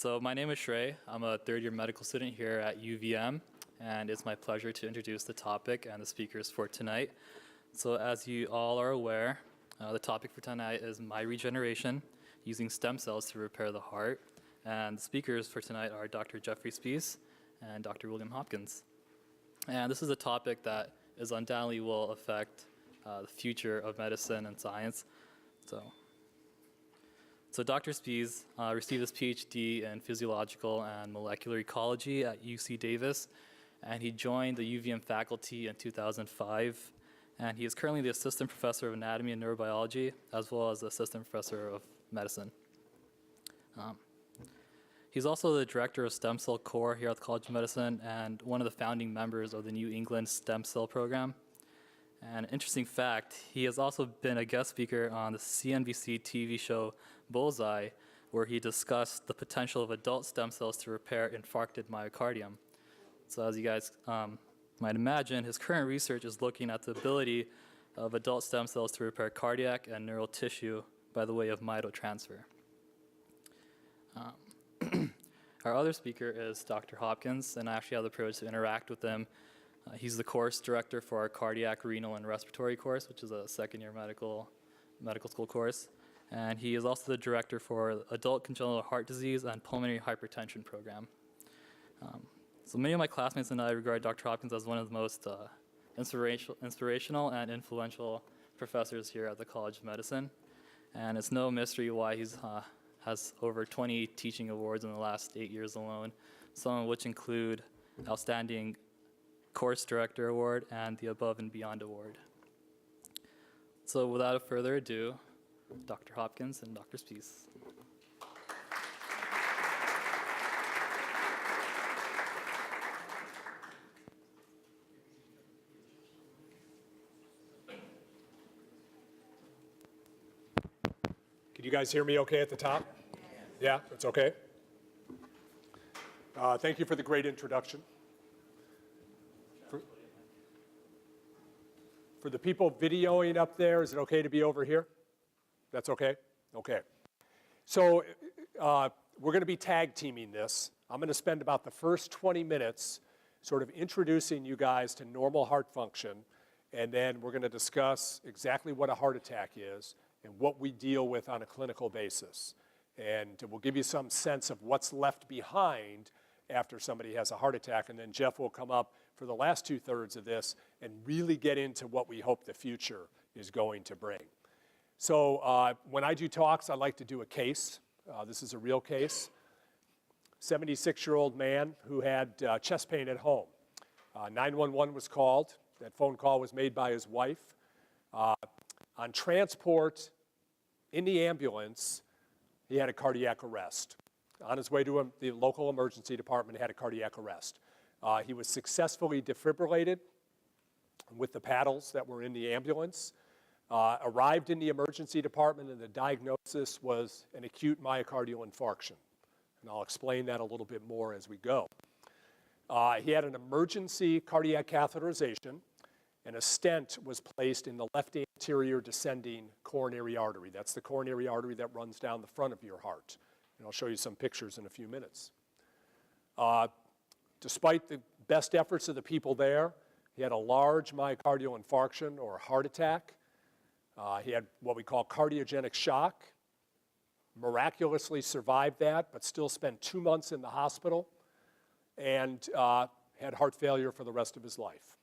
So my name is Shrey. I'm a third-year medical student here at UVM, and it's my pleasure to introduce the topic and the speakers for tonight. So as you all are aware, the topic for tonight is my regeneration, using stem cells to repair the heart. And the speakers for tonight are Dr. Jeffrey Spees and Dr. William Hopkins. And this is a topic that is undoubtedly will affect the future of medicine and science. So Dr. Spees received his PhD in physiological and molecular ecology at UC Davis, and he joined the UVM faculty in 2005. And he is currently the assistant professor of anatomy and neurobiology, as well as the assistant professor of medicine. He's also the director of Stem Cell Core here at the College of Medicine and one of the founding members of the New England Stem Cell Program. And an interesting fact, he has also been a guest speaker on the CNBC TV show Bullseye, where he discussed the potential of adult stem cells to repair infarcted myocardium. So as you guys might imagine, his current research is looking at the ability of adult stem cells to repair cardiac and neural tissue by the way of mitotransfer. Our other speaker is Dr. Hopkins, and I actually have the privilege to interact with him. He's the course director for our cardiac, renal, and respiratory course, which is a second-year medical school course. And he is also the director for adult congenital heart disease and pulmonary hypertension program. So many of my classmates and I regard Dr. Hopkins as one of the most inspirational and influential professors here at the College of Medicine. And it's no mystery why he's has over 20 teaching awards in the last 8 years alone, some of which include Outstanding Course Director Award and the Above and Beyond Award. So without further ado, Dr. Hopkins and Dr. Spees. Can you guys hear me okay at the top? Yeah, it's okay. Thank you for the great introduction. For the people videoing up there, is it okay to be over here? That's okay? Okay. So we're going to be tag teaming this. I'm going to spend about the first 20 minutes sort of introducing you guys to normal heart function, and then we're going to discuss exactly what a heart attack is and what we deal with on a clinical basis. And we'll give you some sense of what's left behind after somebody has a heart attack, and then Jeff will come up for the last 2/3 of this and really get into what we hope the future is going to bring. So when I do talks, I like to do a case. This is a real case. 76-year-old man who had chest pain at home. 911 was called. That phone call was made by his wife. On transport in the ambulance, he had a cardiac arrest. On his way to the local emergency department, he had a cardiac arrest. He was successfully defibrillated with the paddles that were in the ambulance, arrived in the emergency department, and the diagnosis was an acute myocardial infarction. And I'll explain that a little bit more as we go. He had an emergency cardiac catheterization, and a stent was placed in the left anterior descending coronary artery. That's the coronary artery that runs down the front of your heart. And I'll show you some pictures in a few minutes. Despite the best efforts of the people there, he had a large myocardial infarction or heart attack. He had what we call cardiogenic shock. Miraculously survived that, but still spent 2 months in the hospital and had heart failure for the rest of his life.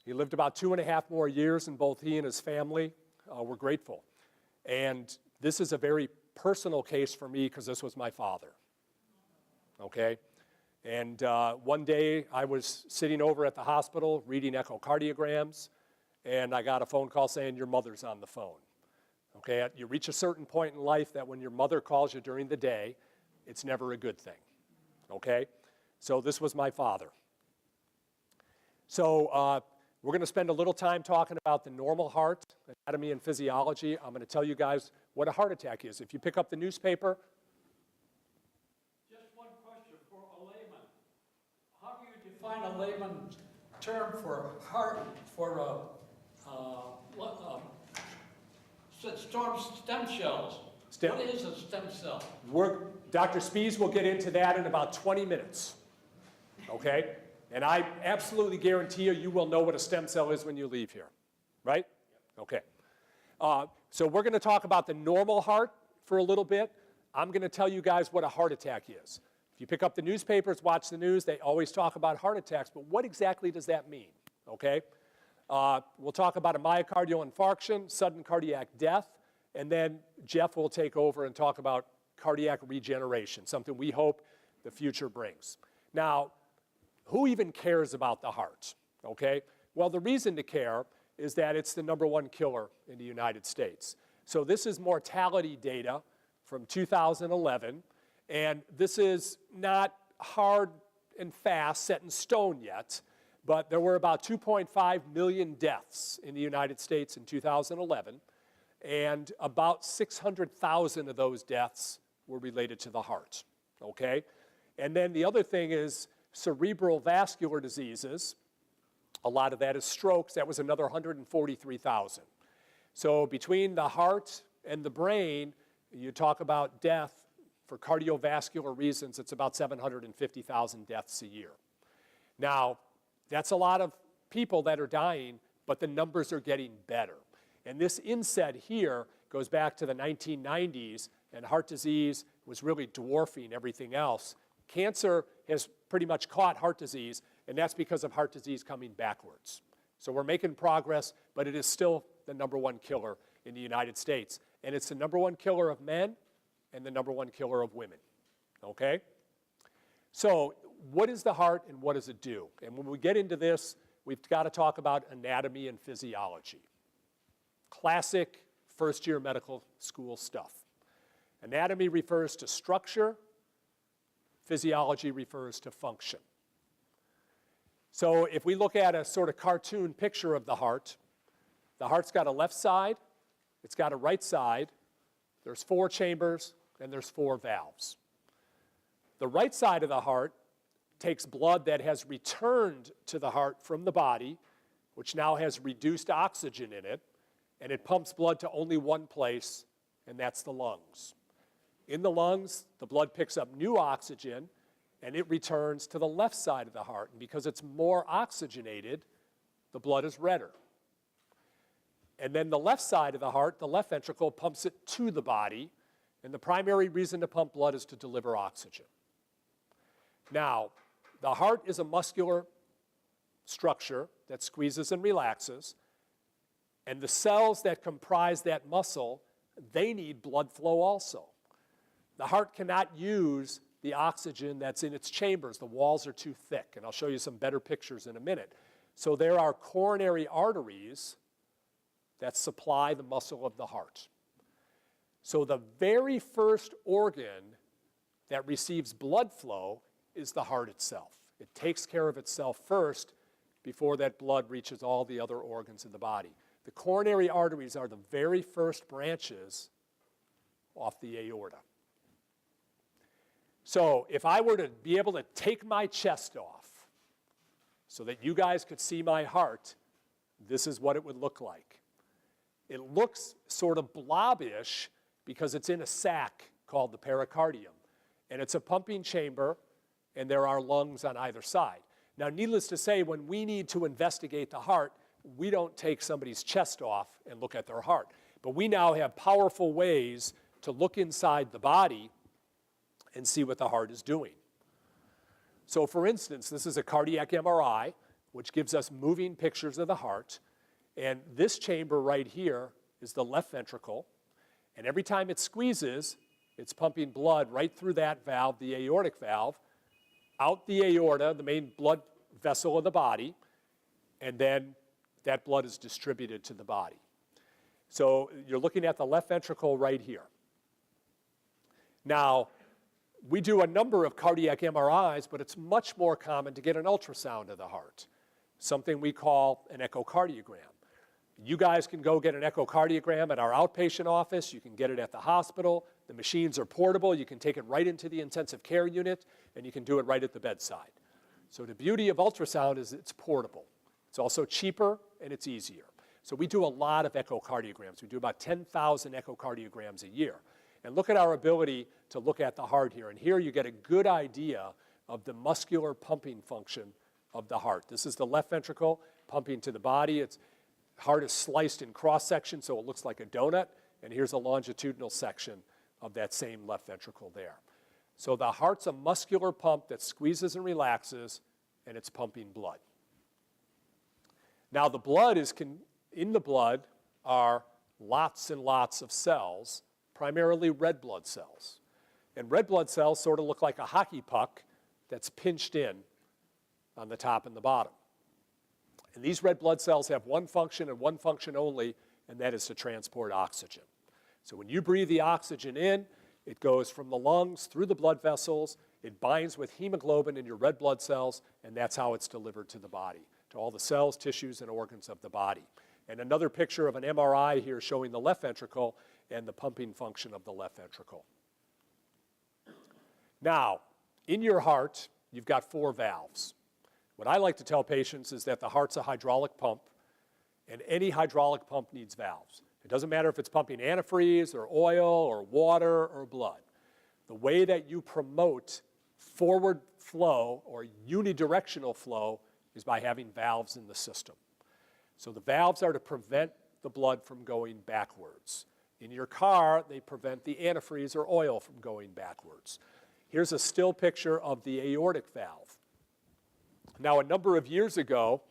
He lived about 2.5 more years, and both he and his family were grateful. And this is a very personal case for me because this was my father, okay? And one day I was sitting over at the hospital reading echocardiograms, and I got a phone call saying, your mother's on the phone, okay? You reach a certain point in life that when your mother calls you during the day, it's never a good thing, okay? So this was my father. So we're going to spend a little time talking about the normal heart, anatomy and physiology. I'm going to tell you guys what a heart attack is. If you pick up the newspaper. Just one question for a layman. How do you define a layman term for heart, for storm stem cells? What is a stem cell? Dr. Spies will get into that in about 20 minutes, okay? And I absolutely guarantee you, you will know what a stem cell is when you leave here, right? Okay. So we're going to talk about the normal heart for a little bit. I'm going to tell you guys what a heart attack is. If you pick up the newspapers, watch the news, they always talk about heart attacks, but what exactly does that mean, okay? We'll talk about a myocardial infarction, sudden cardiac death, and then Jeff will take over and talk about cardiac regeneration, something we hope the future brings. Now, who even cares about the heart, okay? Well, the reason to care is that it's the #1 killer in the United States. So this is mortality data from 2011, and this is not hard and fast, set in stone yet, but there were about 2.5 million deaths in the United States in 2011, and about 600,000 of those deaths were related to the heart, okay? And then the other thing is cerebral vascular diseases. A lot of that is strokes. That was another 143,000. So between the heart and the brain, you talk about death for cardiovascular reasons, it's about 750,000 deaths a year. Now, that's a lot of people that are dying, but the numbers are getting better. And this inset here goes back to the 1990s, and heart disease was really dwarfing everything else. Cancer has pretty much caught heart disease, and that's because of heart disease coming backwards. So we're making progress, but it is still the #1 killer in the United States. And it's the #1 killer of men and the #1 killer of women, okay? So what is the heart and what does it do? And when we get into this, we've got to talk about anatomy and physiology. Classic first-year medical school stuff. Anatomy refers to structure. Physiology refers to function. So if we look at a sort of cartoon picture of the heart's got a left side, it's got a right side, there's 4 chambers, and there's 4 valves. The right side of the heart takes blood that has returned to the heart from the body, which now has reduced oxygen in it, and it pumps blood to only one place, and that's the lungs. In the lungs, the blood picks up new oxygen, and it returns to the left side of the heart. And because it's more oxygenated, the blood is redder. And then the left side of the heart, the left ventricle, pumps it to the body, and the primary reason to pump blood is to deliver oxygen. Now, the heart is a muscular structure that squeezes and relaxes, and the cells that comprise that muscle, they need blood flow also. The heart cannot use the oxygen that's in its chambers. The walls are too thick, and I'll show you some better pictures in a minute. So there are coronary arteries that supply the muscle of the heart. So the very first organ that receives blood flow is the heart itself. It takes care of itself first before that blood reaches all the other organs in the body. The coronary arteries are the very first branches off the aorta. So if I were to be able to take my chest off so that you guys could see my heart, this is what it would look like. It looks sort of blobbish because it's in a sac called the pericardium. And it's a pumping chamber, and there are lungs on either side. Now, needless to say, when we need to investigate the heart, we don't take somebody's chest off and look at their heart. But we now have powerful ways to look inside the body and see what the heart is doing. So for instance, this is a cardiac MRI, which gives us moving pictures of the heart. And this chamber right here is the left ventricle. And every time it squeezes, it's pumping blood right through that valve, the aortic valve, out the aorta, the main blood vessel of the body, and then that blood is distributed to the body. So you're looking at the left ventricle right here. Now, we do a number of cardiac MRIs, but it's much more common to get an ultrasound of the heart, something we call an echocardiogram. You guys can go get an echocardiogram at our outpatient office. You can get it at the hospital. The machines are portable. You can take it right into the intensive care unit, and you can do it right at the bedside. So the beauty of ultrasound is it's portable. It's also cheaper, and it's easier. So we do a lot of echocardiograms. We do about 10,000 echocardiograms a year. And look at our ability to look at the heart here. And here you get a good idea of the muscular pumping function of the heart. This is the left ventricle pumping to the body. Its heart is sliced in cross-section, so it looks like a donut. And here's a longitudinal section of that same left ventricle there. So the heart's a muscular pump that squeezes and relaxes, and it's pumping blood. Now the blood is, in the blood are lots and lots of cells, primarily red blood cells. And red blood cells sort of look like a hockey puck that's pinched in on the top and the bottom. And these red blood cells have one function and one function only, and that is to transport oxygen. So when you breathe the oxygen in, it goes from the lungs through the blood vessels, it binds with hemoglobin in your red blood cells, and that's how it's delivered to the body, to all the cells, tissues, and organs of the body. And another picture of an MRI here showing the left ventricle and the pumping function of the left ventricle. Now, in your heart, you've got 4 valves. What I like to tell patients is that the heart's a hydraulic pump, and any hydraulic pump needs valves. It doesn't matter if it's pumping antifreeze or oil or water or blood. The way that you promote forward flow or unidirectional flow is by having valves in the system. So the valves are to prevent the blood from going backwards. In your car, they prevent the antifreeze or oil from going backwards. Here's a still picture of the aortic valve. Now, a number of years ago,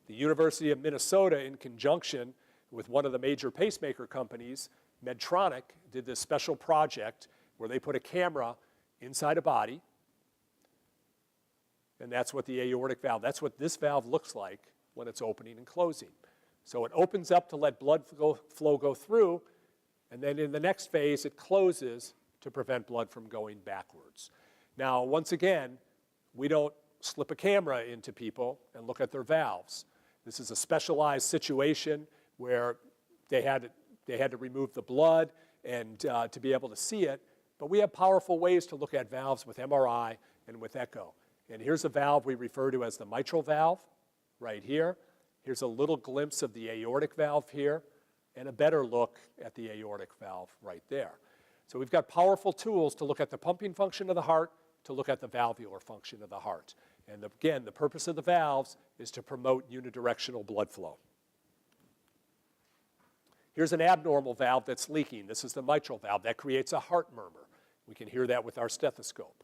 the University of Minnesota, in conjunction with one of the major pacemaker companies, Medtronic, did this special project where they put a camera inside a body, and that's what the aortic valve, that's what this valve looks like when it's opening and closing. So it opens up to let blood flow go through, and then in the next phase, it closes to prevent blood from going backwards. Now, once again, we don't slip a camera into people and look at their valves. This is a specialized situation where they had to remove the blood and to be able to see it, but we have powerful ways to look at valves with MRI and with echo. And here's a valve we refer to as the mitral valve right here. Here's a little glimpse of the aortic valve here, and a better look at the aortic valve right there. So we've got powerful tools to look at the pumping function of the heart, to look at the valvular function of the heart. And again, the purpose of the valves is to promote unidirectional blood flow. Here's an abnormal valve that's leaking. This is the mitral valve. That creates a heart murmur. We can hear that with our stethoscope.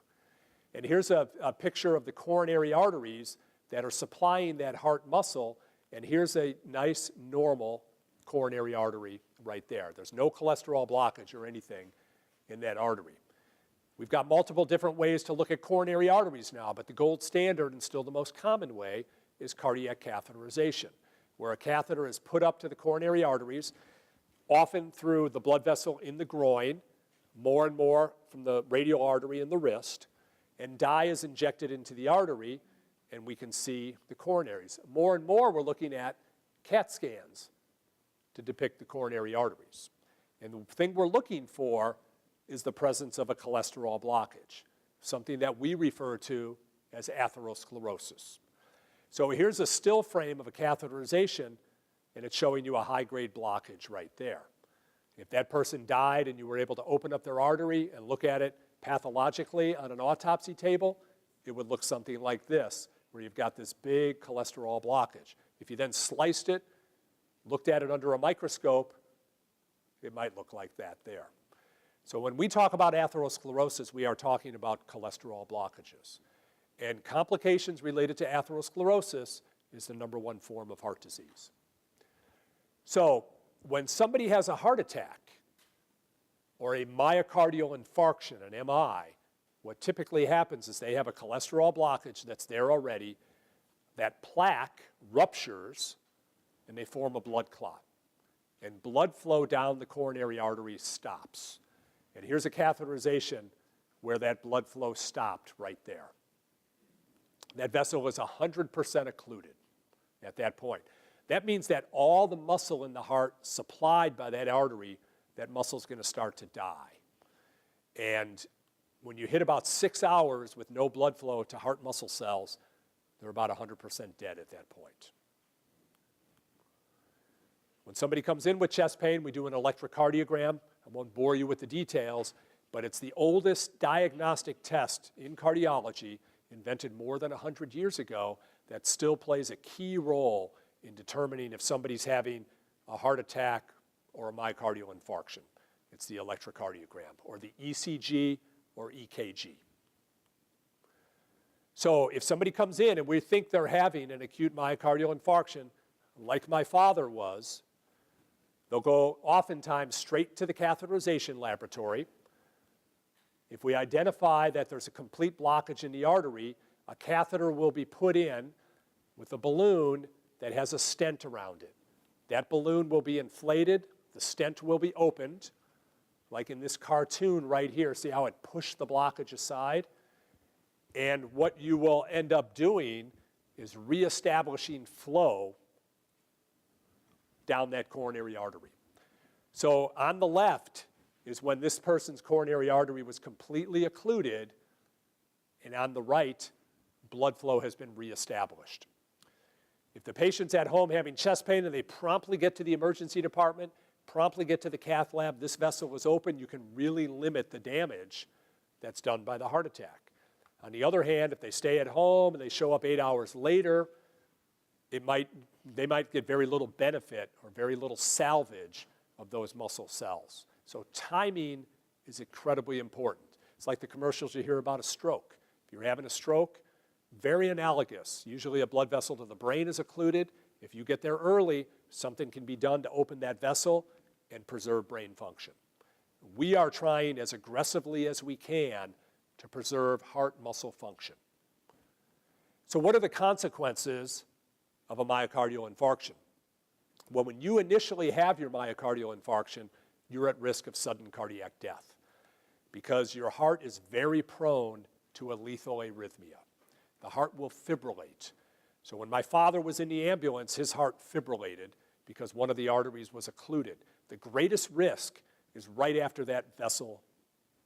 And here's a picture of the coronary arteries that are supplying that heart muscle, and here's a nice, normal coronary artery right there. There's no cholesterol blockage or anything in that artery. We've got multiple different ways to look at coronary arteries now, but the gold standard and still the most common way is cardiac catheterization, where a catheter is put up to the coronary arteries, often through the blood vessel in the groin, more and more from the radial artery in the wrist, and dye is injected into the artery, and we can see the coronaries. More and more, we're looking at CAT scans to depict the coronary arteries. And the thing we're looking for is the presence of a cholesterol blockage, something that we refer to as atherosclerosis. So here's a still frame of a catheterization, and it's showing you a high-grade blockage right there. If that person died and you were able to open up their artery and look at it pathologically on an autopsy table, it would look something like this, where you've got this big cholesterol blockage. If you then sliced it, looked at it under a microscope, it might look like that there. So when we talk about atherosclerosis, we are talking about cholesterol blockages. And complications related to atherosclerosis is the #1 form of heart disease. So when somebody has a heart attack or a myocardial infarction, an MI, what typically happens is they have a cholesterol blockage that's there already. That plaque ruptures and they form a blood clot. And blood flow down the coronary artery stops. And here's a catheterization where that blood flow stopped right there. That vessel was 100% occluded at that point. That means that all the muscle in the heart supplied by that artery, that muscle's going to start to die. And when you hit about 6 hours with no blood flow to heart muscle cells, they're about 100% dead at that point. When somebody comes in with chest pain, we do an electrocardiogram I won't bore you with the details, but it's the oldest diagnostic test in cardiology, invented more than 100 years ago, that still plays a key role in determining if somebody's having a heart attack or a myocardial infarction. It's the electrocardiogram, or the ECG or EKG. So if somebody comes in and we think they're having an acute myocardial infarction, like my father was, they'll go oftentimes straight to the catheterization laboratory. If we identify that there's a complete blockage in the artery, a catheter will be put in with a balloon that has a stent around it. That balloon will be inflated, the stent will be opened, like in this cartoon right here. See how it pushed the blockage aside? And what you will end up doing is reestablishing flow down that coronary artery. So on the left is when this person's coronary artery was completely occluded, and on the right, blood flow has been reestablished. If the patient's at home having chest pain and they promptly get to the emergency department, promptly get to the cath lab, this vessel was open, you can really limit the damage that's done by the heart attack. On the other hand, if they stay at home and they show up 8 hours later, they might get very little benefit or very little salvage of those muscle cells. So timing is incredibly important. It's like the commercials you hear about a stroke. If you're having a stroke, very analogous. Usually a blood vessel to the brain is occluded. If you get there early, something can be done to open that vessel and preserve brain function. We are trying as aggressively as we can to preserve heart muscle function. So what are the consequences of a myocardial infarction? Well, when you initially have your myocardial infarction, you're at risk of sudden cardiac death because your heart is very prone to a lethal arrhythmia. The heart will fibrillate. So when my father was in the ambulance, his heart fibrillated because one of the arteries was occluded. The greatest risk is right after that vessel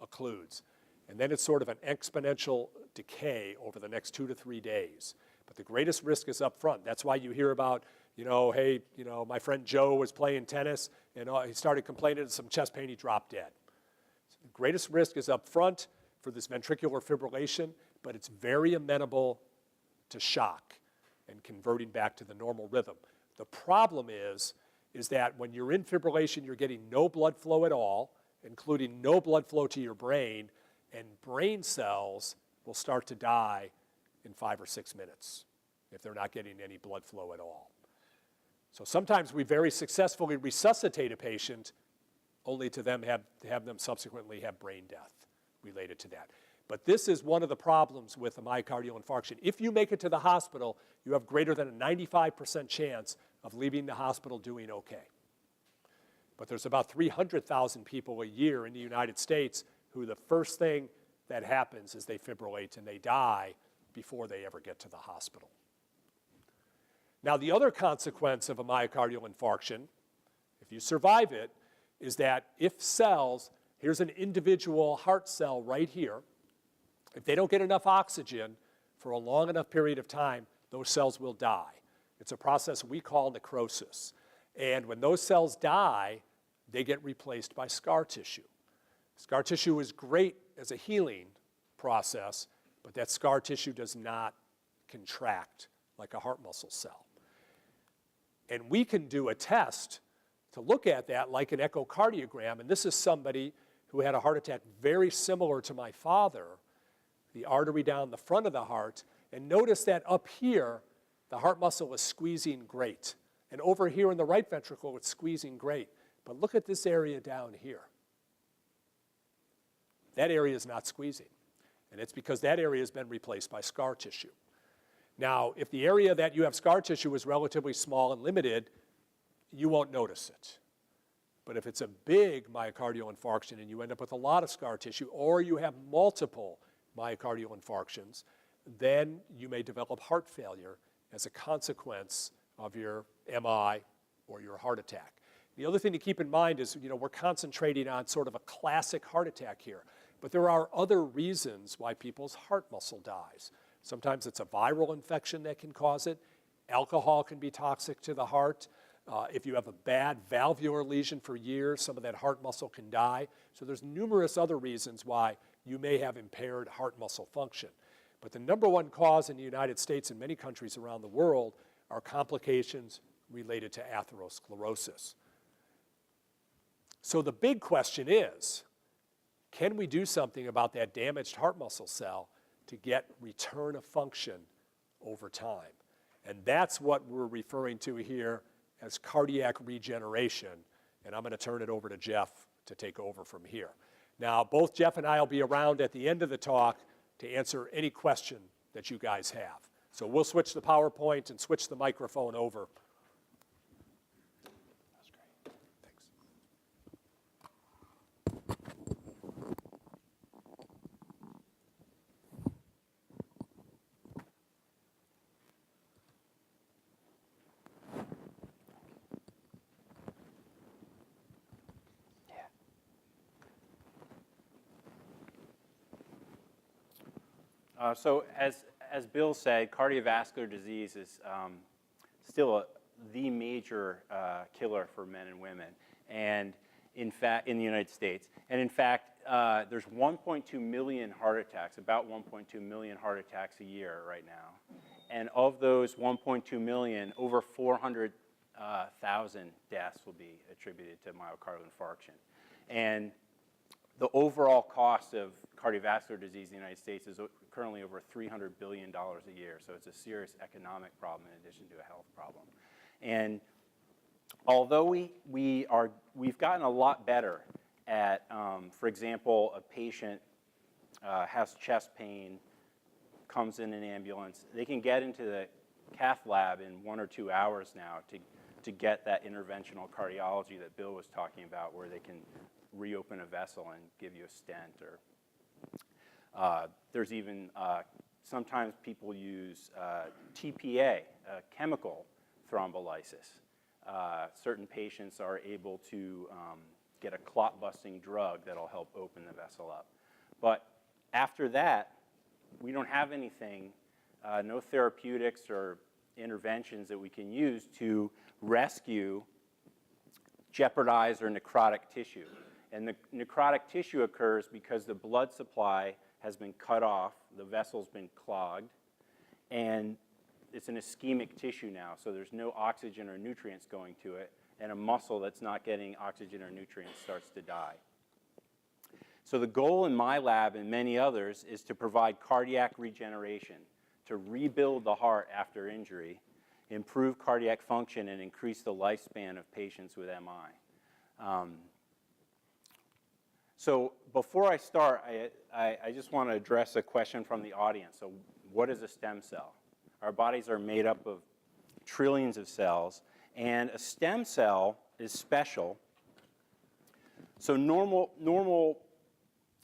occludes. And then it's sort of an exponential decay over the next 2 to 3 days. But the greatest risk is up front. That's why you hear about, hey, my friend Joe was playing tennis and he started complaining of some chest pain, he dropped dead. So the greatest risk is up front for this ventricular fibrillation, but it's very amenable to shock and converting back to the normal rhythm. The problem is that when you're in fibrillation, you're getting no blood flow at all, including no blood flow to your brain, and brain cells will start to die in 5 or 6 minutes if they're not getting any blood flow at all. So sometimes we very successfully resuscitate a patient only to have them subsequently have brain death related to that. But this is one of the problems with a myocardial infarction. If you make it to the hospital, you have greater than a 95% chance of leaving the hospital doing okay. But there's about 300,000 people a year in the United States who the first thing that happens is they fibrillate and they die before they ever get to the hospital. Now, the other consequence of a myocardial infarction, if you survive it, is that if cells, here's an individual heart cell right here, if they don't get enough oxygen for a long enough period of time, those cells will die. It's a process we call necrosis. And when those cells die, they get replaced by scar tissue. Scar tissue is great as a healing process, but that scar tissue does not contract like a heart muscle cell. And we can do a test to look at that like an echocardiogram, and this is somebody who had a heart attack very similar to my father, the artery down the front of the heart, and notice that up here, the heart muscle is squeezing great. And over here in the right ventricle, it's squeezing great. But look at this area down here. That area is not squeezing. And it's because that area has been replaced by scar tissue. Now, if the area that you have scar tissue is relatively small and limited, you won't notice it. But if it's a big myocardial infarction and you end up with a lot of scar tissue, or you have multiple myocardial infarctions, then you may develop heart failure as a consequence of your MI or your heart attack. The other thing to keep in mind is, we're concentrating on sort of a classic heart attack here, but there are other reasons why people's heart muscle dies. Sometimes it's a viral infection that can cause it. Alcohol can be toxic to the heart. If you have a bad valvular lesion for years, some of that heart muscle can die. So there's numerous other reasons why you may have impaired heart muscle function. But the number one cause in the United States and many countries around the world are complications related to atherosclerosis. So the big question is, can we do something about that damaged heart muscle cell to get return of function over time? And that's what we're referring to here as cardiac regeneration. And I'm going to turn it over to Jeff to take over from here. Now, both Jeff and I will be around at the end of the talk to answer any question that you guys have. So we'll switch the PowerPoint and switch the microphone over. That's great. Thanks. So as Bill said, cardiovascular disease is still the major killer for men and women, and in fact, in the United States. And in fact, there's 1.2 million heart attacks, about 1.2 million heart attacks a year right now. And of those 1.2 million, over 400,000 deaths will be attributed to myocardial infarction. And the overall cost of cardiovascular disease in the United States is currently over $300 billion a year. So it's a serious economic problem in addition to a health problem. And although we've gotten a lot better at, for example, a patient has chest pain, comes in an ambulance, they can get into the cath lab in 1 or 2 hours now to get that interventional cardiology that Bill was talking about, where they can reopen a vessel and give you a stent. Or there's even sometimes people use TPA, chemical thrombolysis. Certain patients are able to get a clot-busting drug that'll help open the vessel up. But after that, we don't have anything, no therapeutics or interventions that we can use to rescue jeopardized or necrotic tissue. And the necrotic tissue occurs because the blood supply has been cut off, the vessel's been clogged, and it's an ischemic tissue now, so there's no oxygen or nutrients going to it, and a muscle that's not getting oxygen or nutrients starts to die. So the goal in my lab and many others is to provide cardiac regeneration, to rebuild the heart after injury, improve cardiac function, and increase the lifespan of patients with MI. So before I start, I just want to address a question from the audience. So what is a stem cell? Our bodies are made up of trillions of cells, and a stem cell is special. So normal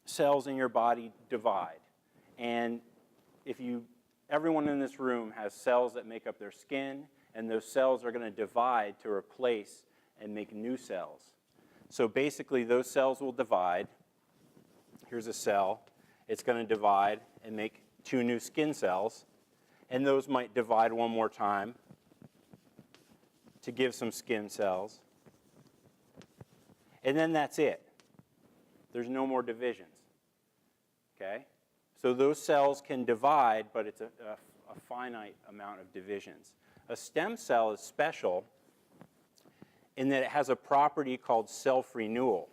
cells in your body divide. And everyone in this room has cells that make up their skin, and those cells are going to divide to replace and make new cells. So basically, those cells will divide. Here's a cell. It's going to divide and make 2 new skin cells. And those might divide one more time to give some skin cells. And then that's it. There's no more divisions. Okay? So those cells can divide, but it's a finite amount of divisions. A stem cell is special in that it has a property called self-renewal.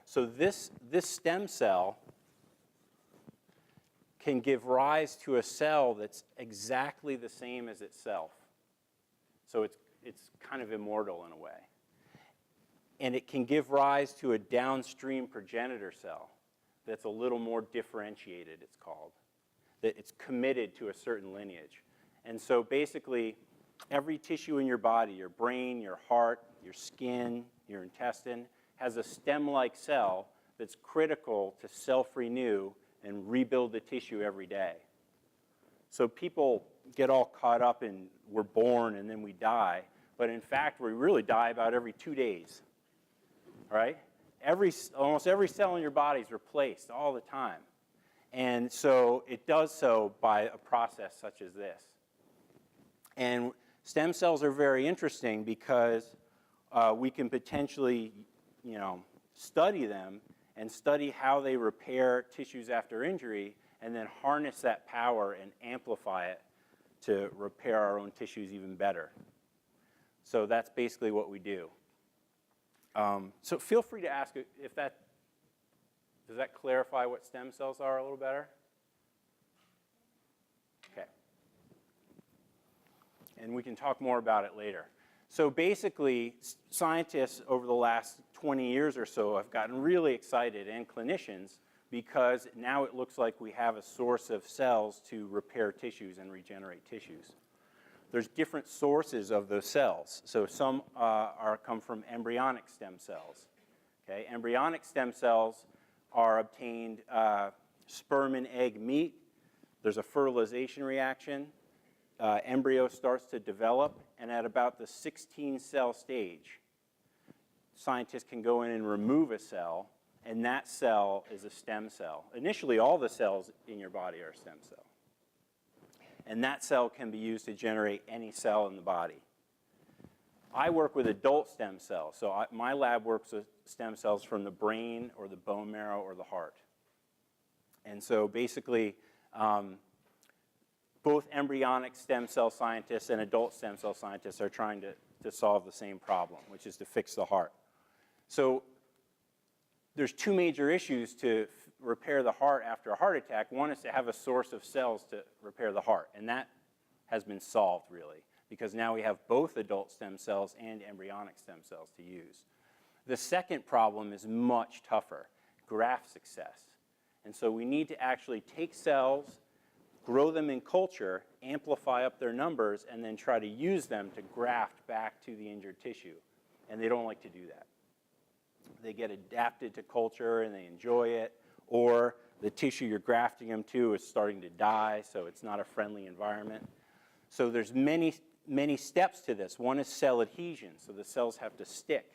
So this stem cell can give rise to a cell that's exactly the same as itself. So it's kind of immortal in a way. And it can give rise to a downstream progenitor cell that's a little more differentiated, it's called, that it's committed to a certain lineage. And so basically, every tissue in your body, your brain, your heart, your skin, your intestine, has a stem-like cell that's critical to self-renew and rebuild the tissue every day. So people get all caught up in we're born and then we die, but in fact, we really die about every 2 days, right? Almost every cell in your body is replaced all the time. And so it does so by a process such as this. And stem cells are very interesting because we can potentially, study them and study how they repair tissues after injury, and then harness that power and amplify it to repair our own tissues even better. So that's basically what we do. So feel free to ask if does that clarify what stem cells are a little better? Okay. And we can talk more about it later. So basically, scientists over the last 20 years or so have gotten really excited, and clinicians, because now it looks like we have a source of cells to repair tissues and regenerate tissues. There's different sources of those cells. So some come from embryonic stem cells. Okay? Embryonic stem cells are obtained sperm and egg meet. There's a fertilization reaction. Embryo starts to develop, and at about the 16-cell stage, scientists can go in and remove a cell, and that cell is a stem cell. Initially, all the cells in your body are a stem cell. And that cell can be used to generate any cell in the body. I work with adult stem cells, so my lab works with stem cells from the brain or the bone marrow or the heart. And so basically, both embryonic stem cell scientists and adult stem cell scientists are trying to solve the same problem, which is to fix the heart. So there's two major issues to repair the heart after a heart attack. One is to have a source of cells to repair the heart, and that has been solved, really, because now we have both adult stem cells and embryonic stem cells to use. The second problem is much tougher, graft success. And so we need to actually take cells, grow them in culture, amplify up their numbers, and then try to use them to graft back to the injured tissue. And they don't like to do that. They get adapted to culture and they enjoy it, or the tissue you're grafting them to is starting to die, so it's not a friendly environment. So there's many steps to this. One is cell adhesion, so the cells have to stick.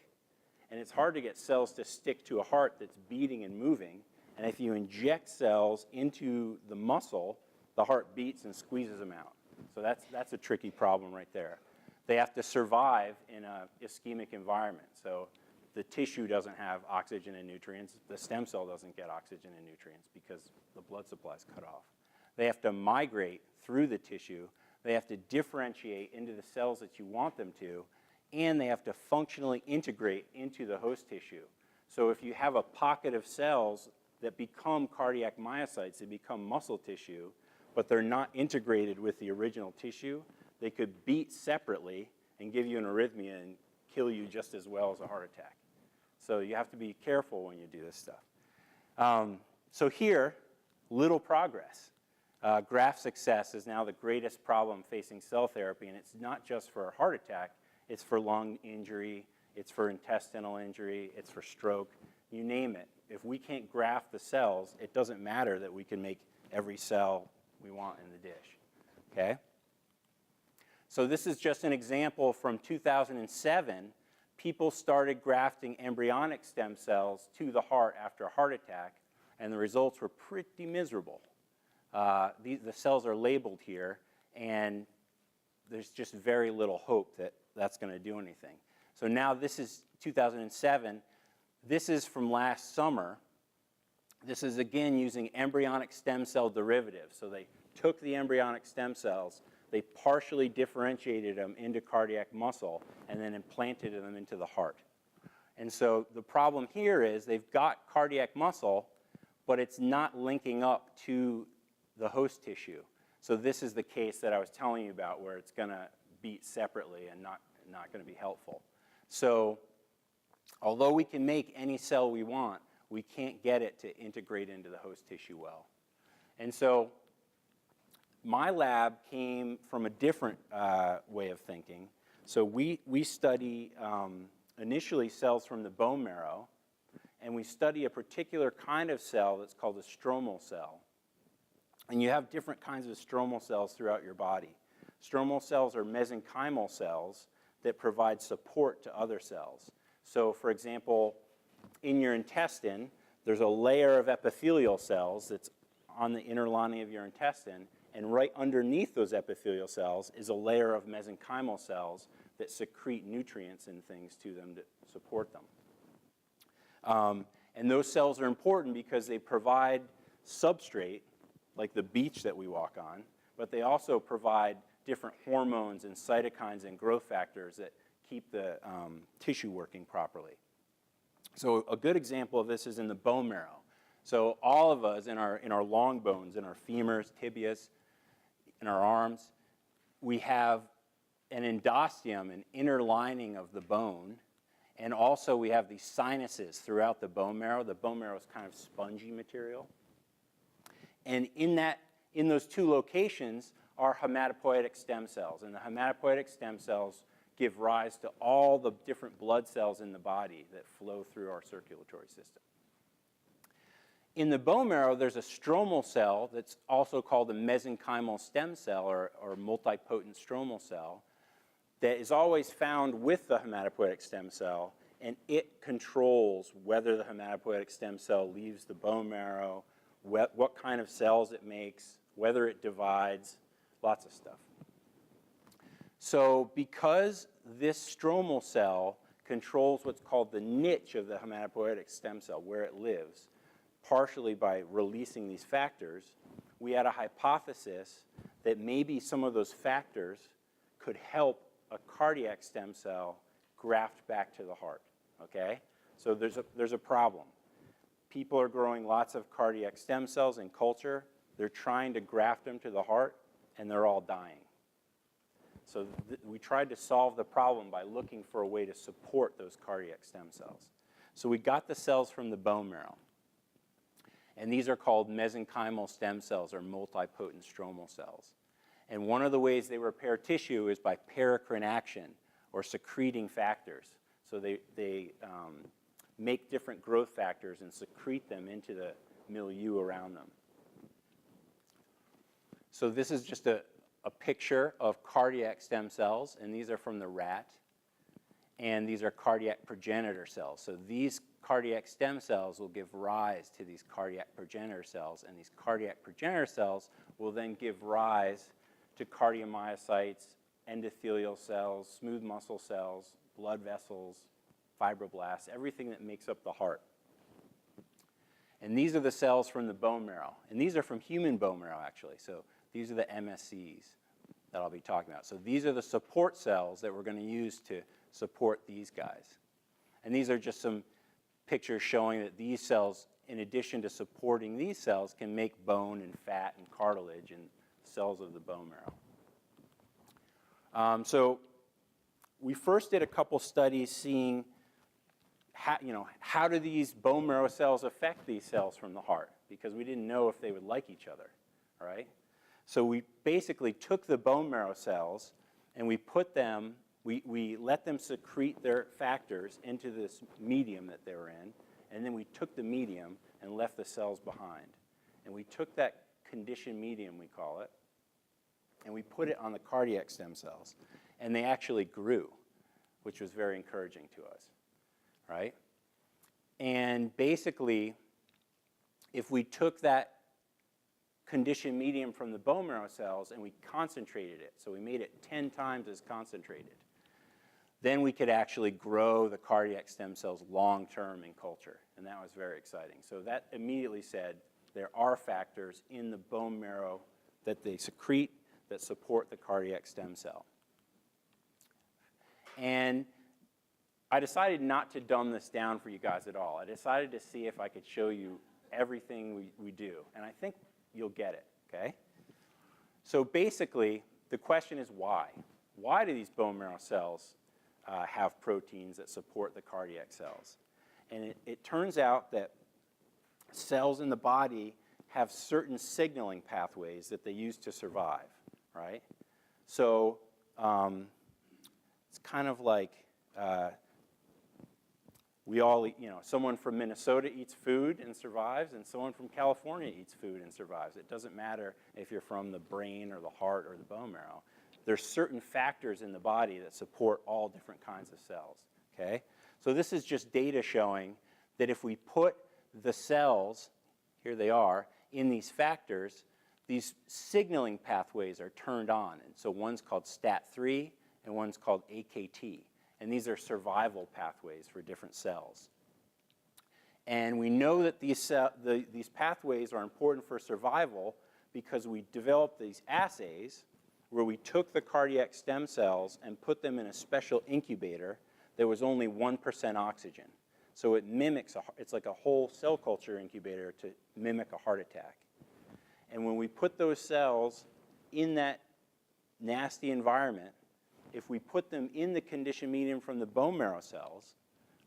And it's hard to get cells to stick to a heart that's beating and moving. And if you inject cells into the muscle, the heart beats and squeezes them out. So that's a tricky problem right there. They have to survive in an ischemic environment. So the tissue doesn't have oxygen and nutrients. The stem cell doesn't get oxygen and nutrients because the blood supply is cut off. They have to migrate through the tissue. They have to differentiate into the cells that you want them to, and they have to functionally integrate into the host tissue. So if you have a pocket of cells that become cardiac myocytes, they become muscle tissue, but they're not integrated with the original tissue, they could beat separately and give you an arrhythmia and kill you just as well as a heart attack. So you have to be careful when you do this stuff. So here, little progress. Graft success is now the greatest problem facing cell therapy, and it's not just for a heart attack, it's for lung injury, it's for intestinal injury, it's for stroke, you name it. If we can't graft the cells, it doesn't matter that we can make every cell we want in the dish, okay? So this is just an example from 2007. People started grafting embryonic stem cells to the heart after a heart attack, and the results were pretty miserable. The cells are labeled here, and there's just very little hope that that's going to do anything. So now this is 2007. This is from last summer. This is, again, using embryonic stem cell derivatives. So they took the embryonic stem cells, they partially differentiated them into cardiac muscle, and then implanted them into the heart. And so the problem here is they've got cardiac muscle, but it's not linking up to the host tissue. So this is the case that I was telling you about, where it's going to beat separately and not going to be helpful. So although we can make any cell we want, we can't get it to integrate into the host tissue well. And so my lab came from a different way of thinking. So we study initially cells from the bone marrow, and we study a particular kind of cell that's called a stromal cell. And you have different kinds of stromal cells throughout your body. Stromal cells are mesenchymal cells that provide support to other cells. So for example, in your intestine, there's a layer of epithelial cells that's on the inner lining of your intestine, and right underneath those epithelial cells is a layer of mesenchymal cells that secrete nutrients and things to them to support them. And those cells are important because they provide substrate, like the beach that we walk on, but they also provide different hormones and cytokines and growth factors that keep the tissue working properly. So a good example of this is in the bone marrow. So all of us in our long bones, in our femurs, tibias, in our arms, we have an endosteum, an inner lining of the bone, and also we have these sinuses throughout the bone marrow. The bone marrow is kind of spongy material. And in those two locations are hematopoietic stem cells. And the hematopoietic stem cells give rise to all the different blood cells in the body that flow through our circulatory system. In the bone marrow, there's a stromal cell that's also called a mesenchymal stem cell or multipotent stromal cell that is always found with the hematopoietic stem cell, and it controls whether the hematopoietic stem cell leaves the bone marrow, what kind of cells it makes, whether it divides, lots of stuff. So because this stromal cell controls what's called the niche of the hematopoietic stem cell, where it lives, partially by releasing these factors, we had a hypothesis that maybe some of those factors could help a cardiac stem cell graft back to the heart, okay? So there's a problem. People are growing lots of cardiac stem cells in culture. They're trying to graft them to the heart, and they're all dying. So we tried to solve the problem by looking for a way to support those cardiac stem cells. So we got the cells from the bone marrow. And these are called mesenchymal stem cells or multipotent stromal cells. And one of the ways they repair tissue is by paracrine action or secreting factors. So they make different growth factors and secrete them into the milieu around them. So this is just a picture of cardiac stem cells, and these are from the rat. And these are cardiac progenitor cells. So these cardiac stem cells will give rise to these cardiac progenitor cells, and these cardiac progenitor cells will then give rise to cardiomyocytes, endothelial cells, smooth muscle cells, blood vessels, fibroblasts, everything that makes up the heart. And these are the cells from the bone marrow. And these are from human bone marrow, actually. So these are the MSCs that I'll be talking about. So these are the support cells that we're going to use to support these guys. And these are just some pictures showing that these cells, in addition to supporting these cells, can make bone and fat and cartilage and cells of the bone marrow. So we first did a couple studies seeing how do these bone marrow cells affect these cells from the heart, because we didn't know if they would like each other, all right? So we basically took the bone marrow cells and we put them, we let them secrete their factors into this medium that they were in, and then we took the medium and left the cells behind. And we took that conditioned medium, we call it, and we put it on the cardiac stem cells, and they actually grew, which was very encouraging to us, right? And basically, if we took that conditioned medium from the bone marrow cells and we concentrated it, so we made it 10 times as concentrated, then we could actually grow the cardiac stem cells long-term in culture, and that was very exciting. So that immediately said there are factors in the bone marrow that they secrete that support the cardiac stem cell. And I decided not to dumb this down for you guys at all. I decided to see if I could show you everything we do, and I think you'll get it, okay? So basically, the question is why? Why do these bone marrow cells have proteins that support the cardiac cells? And it turns out that cells in the body have certain signaling pathways that they use to survive, right? So it's kind of like we all eat, someone from Minnesota eats food and survives, and someone from California eats food and survives. It doesn't matter if you're from the brain or the heart or the bone marrow. There's certain factors in the body that support all different kinds of cells, okay? So this is just data showing that if we put the cells, here they are, in these factors, these signaling pathways are turned on. And so one's called STAT3 and one's called AKT. And these are survival pathways for different cells. And we know that these pathways are important for survival because we developed these assays where we took the cardiac stem cells and put them in a special incubator that was only 1% oxygen. So it mimics, it's like a whole cell culture incubator to mimic a heart attack. And when we put those cells in that nasty environment, if we put them in the conditioned medium from the bone marrow cells,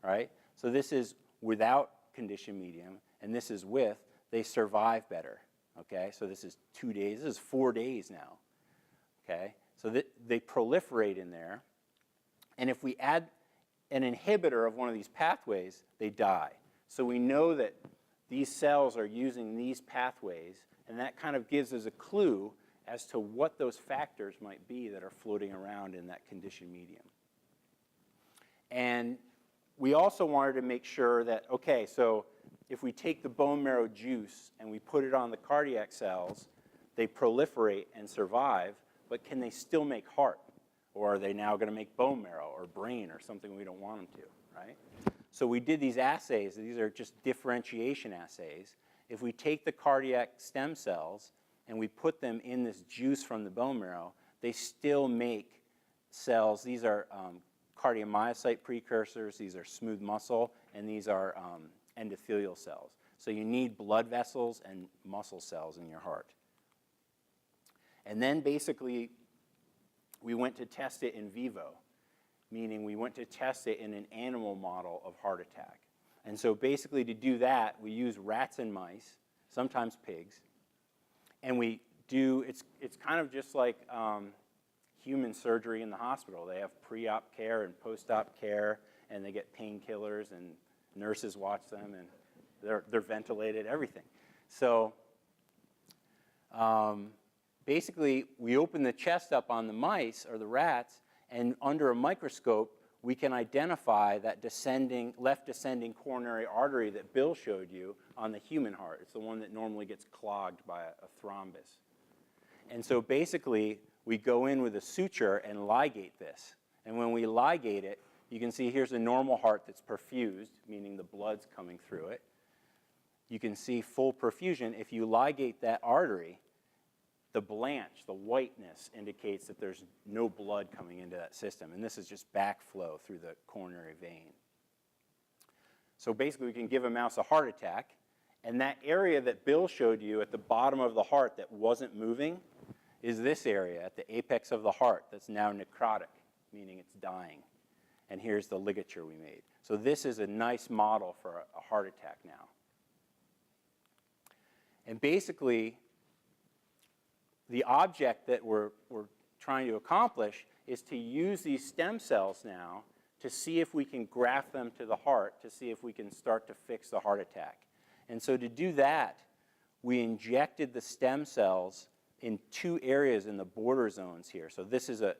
right? So this is without conditioned medium, and this is with, they survive better, okay? So this is 2 days, this is 4 days now, okay? So they proliferate in there, and if we add an inhibitor of one of these pathways, they die. So we know that these cells are using these pathways, and that kind of gives us a clue as to what those factors might be that are floating around in that conditioned medium. And we also wanted to make sure that, okay, so if we take the bone marrow juice and we put it on the cardiac cells, they proliferate and survive, but can they still make heart? Or are they now going to make bone marrow or brain or something we don't want them to, right? So we did these assays. These are just differentiation assays. If we take the cardiac stem cells and we put them in this juice from the bone marrow, they still make cells. These are cardiomyocyte precursors, these are smooth muscle, and these are endothelial cells. So you need blood vessels and muscle cells in your heart. And then basically, we went to test it in vivo, meaning we went to test it in an animal model of heart attack. And so basically to do that, we use rats and mice, sometimes pigs, and we do, it's kind of just like human surgery in the hospital. They have pre-op care and post-op care, and they get painkillers, and nurses watch them, and they're ventilated, everything. So basically, we open the chest up on the mice, or the rats, and under a microscope, we can identify that left descending coronary artery that Bill showed you on the human heart. It's the one that normally gets clogged by a thrombus. And so basically, we go in with a suture and ligate this. And when we ligate it, you can see here's a normal heart that's perfused, meaning the blood's coming through it. You can see full perfusion. If you ligate that artery, the blanch, the whiteness, indicates that there's no blood coming into that system. And this is just backflow through the coronary vein. So basically, we can give a mouse a heart attack, and that area that Bill showed you at the bottom of the heart that wasn't moving is this area at the apex of the heart that's now necrotic, meaning it's dying. And here's the ligature we made. So this is a nice model for a heart attack now. And basically, the object that we're trying to accomplish is to use these stem cells now to see if we can graft them to the heart, to see if we can start to fix the heart attack. And so to do that, we injected the stem cells in 2 areas in the border zones here. So this is a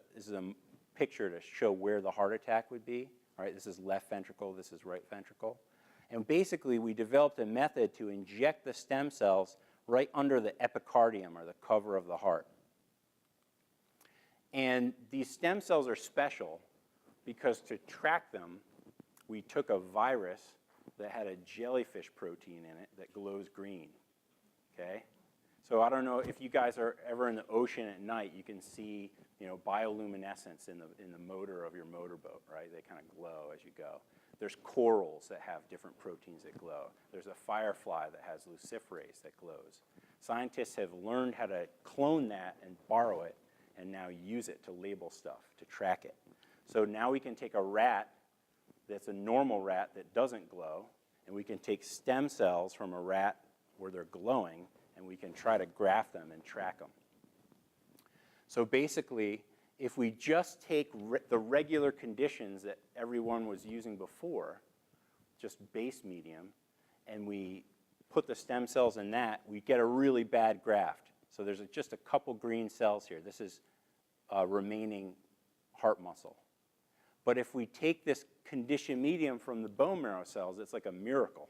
picture to show where the heart attack would be. All right, this is left ventricle, this is right ventricle. And basically, we developed a method to inject the stem cells right under the epicardium, or the cover of the heart. And these stem cells are special because to track them, we took a virus that had a jellyfish protein in it that glows green, okay? So I don't know if you guys are ever in the ocean at night, you can see, bioluminescence in the motor of your motorboat, right? They kind of glow as you go. There's corals that have different proteins that glow. There's a firefly that has luciferase that glows. Scientists have learned how to clone that and borrow it and now use it to label stuff, to track it. So now we can take a rat that's a normal rat that doesn't glow, and we can take stem cells from a rat where they're glowing, and we can try to graft them and track them. So basically, if we just take the regular conditions that everyone was using before, just base medium, and we put the stem cells in that, we get a really bad graft. So there's just a couple green cells here. This is remaining heart muscle. But if we take this conditioned medium from the bone marrow cells, it's like a miracle.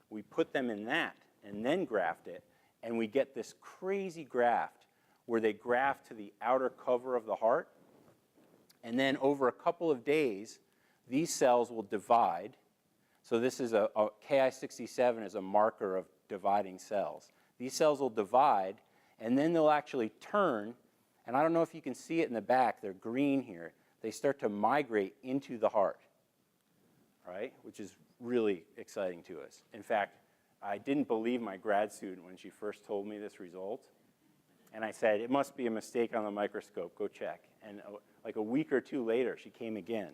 We put them in that and then graft it, and we get this crazy graft where they graft to the outer cover of the heart, and then over a couple of days, these cells will divide. So this is a Ki67 is a marker of dividing cells. These cells will divide, and then they'll actually turn, and I don't know if you can see it in the back, they're green here. They start to migrate into the heart, right? Which is really exciting to us. In fact, I didn't believe my grad student when she first told me this result. And I said, it must be a mistake on the microscope, go check. And like a week or two later, she came again.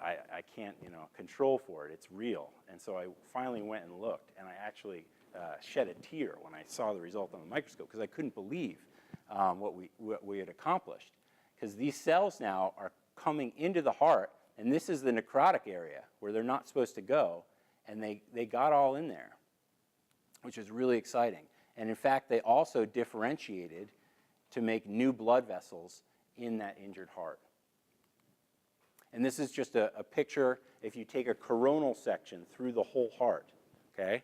I can't, control for it, it's real. And so I finally went and looked, and I actually shed a tear when I saw the result on the microscope, because I couldn't believe what we had accomplished. Because these cells now are coming into the heart, and this is the necrotic area where they're not supposed to go, and they got all in there, which is really exciting. And in fact, they also differentiated to make new blood vessels in that injured heart. And this is just a picture if you take a coronal section through the whole heart, okay?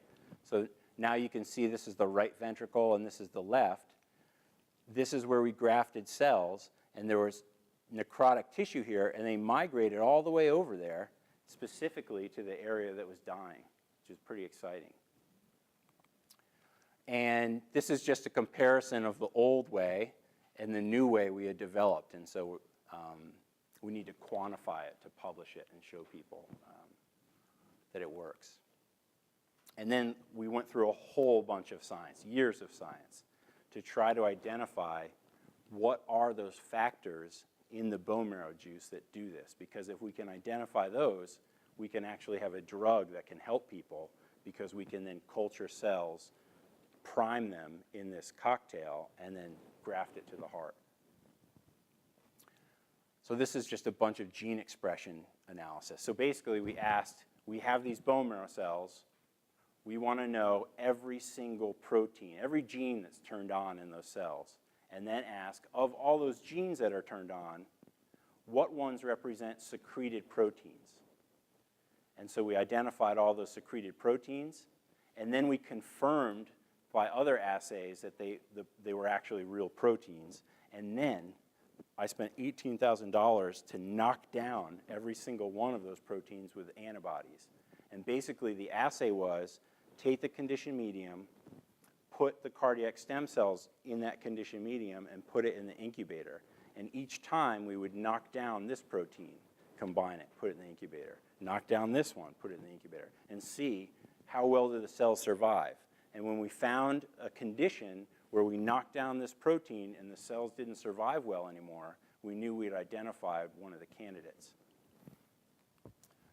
So now you can see this is the right ventricle and this is the left. This is where we grafted cells, and there was necrotic tissue here, and they migrated all the way over there, specifically to the area that was dying, which is pretty exciting. And this is just a comparison of the old way and the new way we had developed. And so we need to quantify it to publish it and show people that it works. And then we went through a whole bunch of science, years of science, to try to identify what are those factors in the bone marrow juice that do this. Because if we can identify those, we can actually have a drug that can help people, because we can then culture cells, prime them in this cocktail, and then graft it to the heart. So this is just a bunch of gene expression analysis. So basically we asked, we have these bone marrow cells, we want to know every single protein, every gene that's turned on in those cells, and then ask, of all those genes that are turned on, what ones represent secreted proteins? And so we identified all those secreted proteins, and then we confirmed by other assays that they were actually real proteins. And then I spent $18,000 to knock down every single one of those proteins with antibodies. And basically the assay was, take the conditioned medium, put the cardiac stem cells in that conditioned medium, and put it in the incubator. And each time we would knock down this protein, combine it, put it in the incubator. Knock down this one, put it in the incubator, and see how well do the cells survive. And when we found a condition where we knocked down this protein and the cells didn't survive well anymore, we knew we'd identified one of the candidates.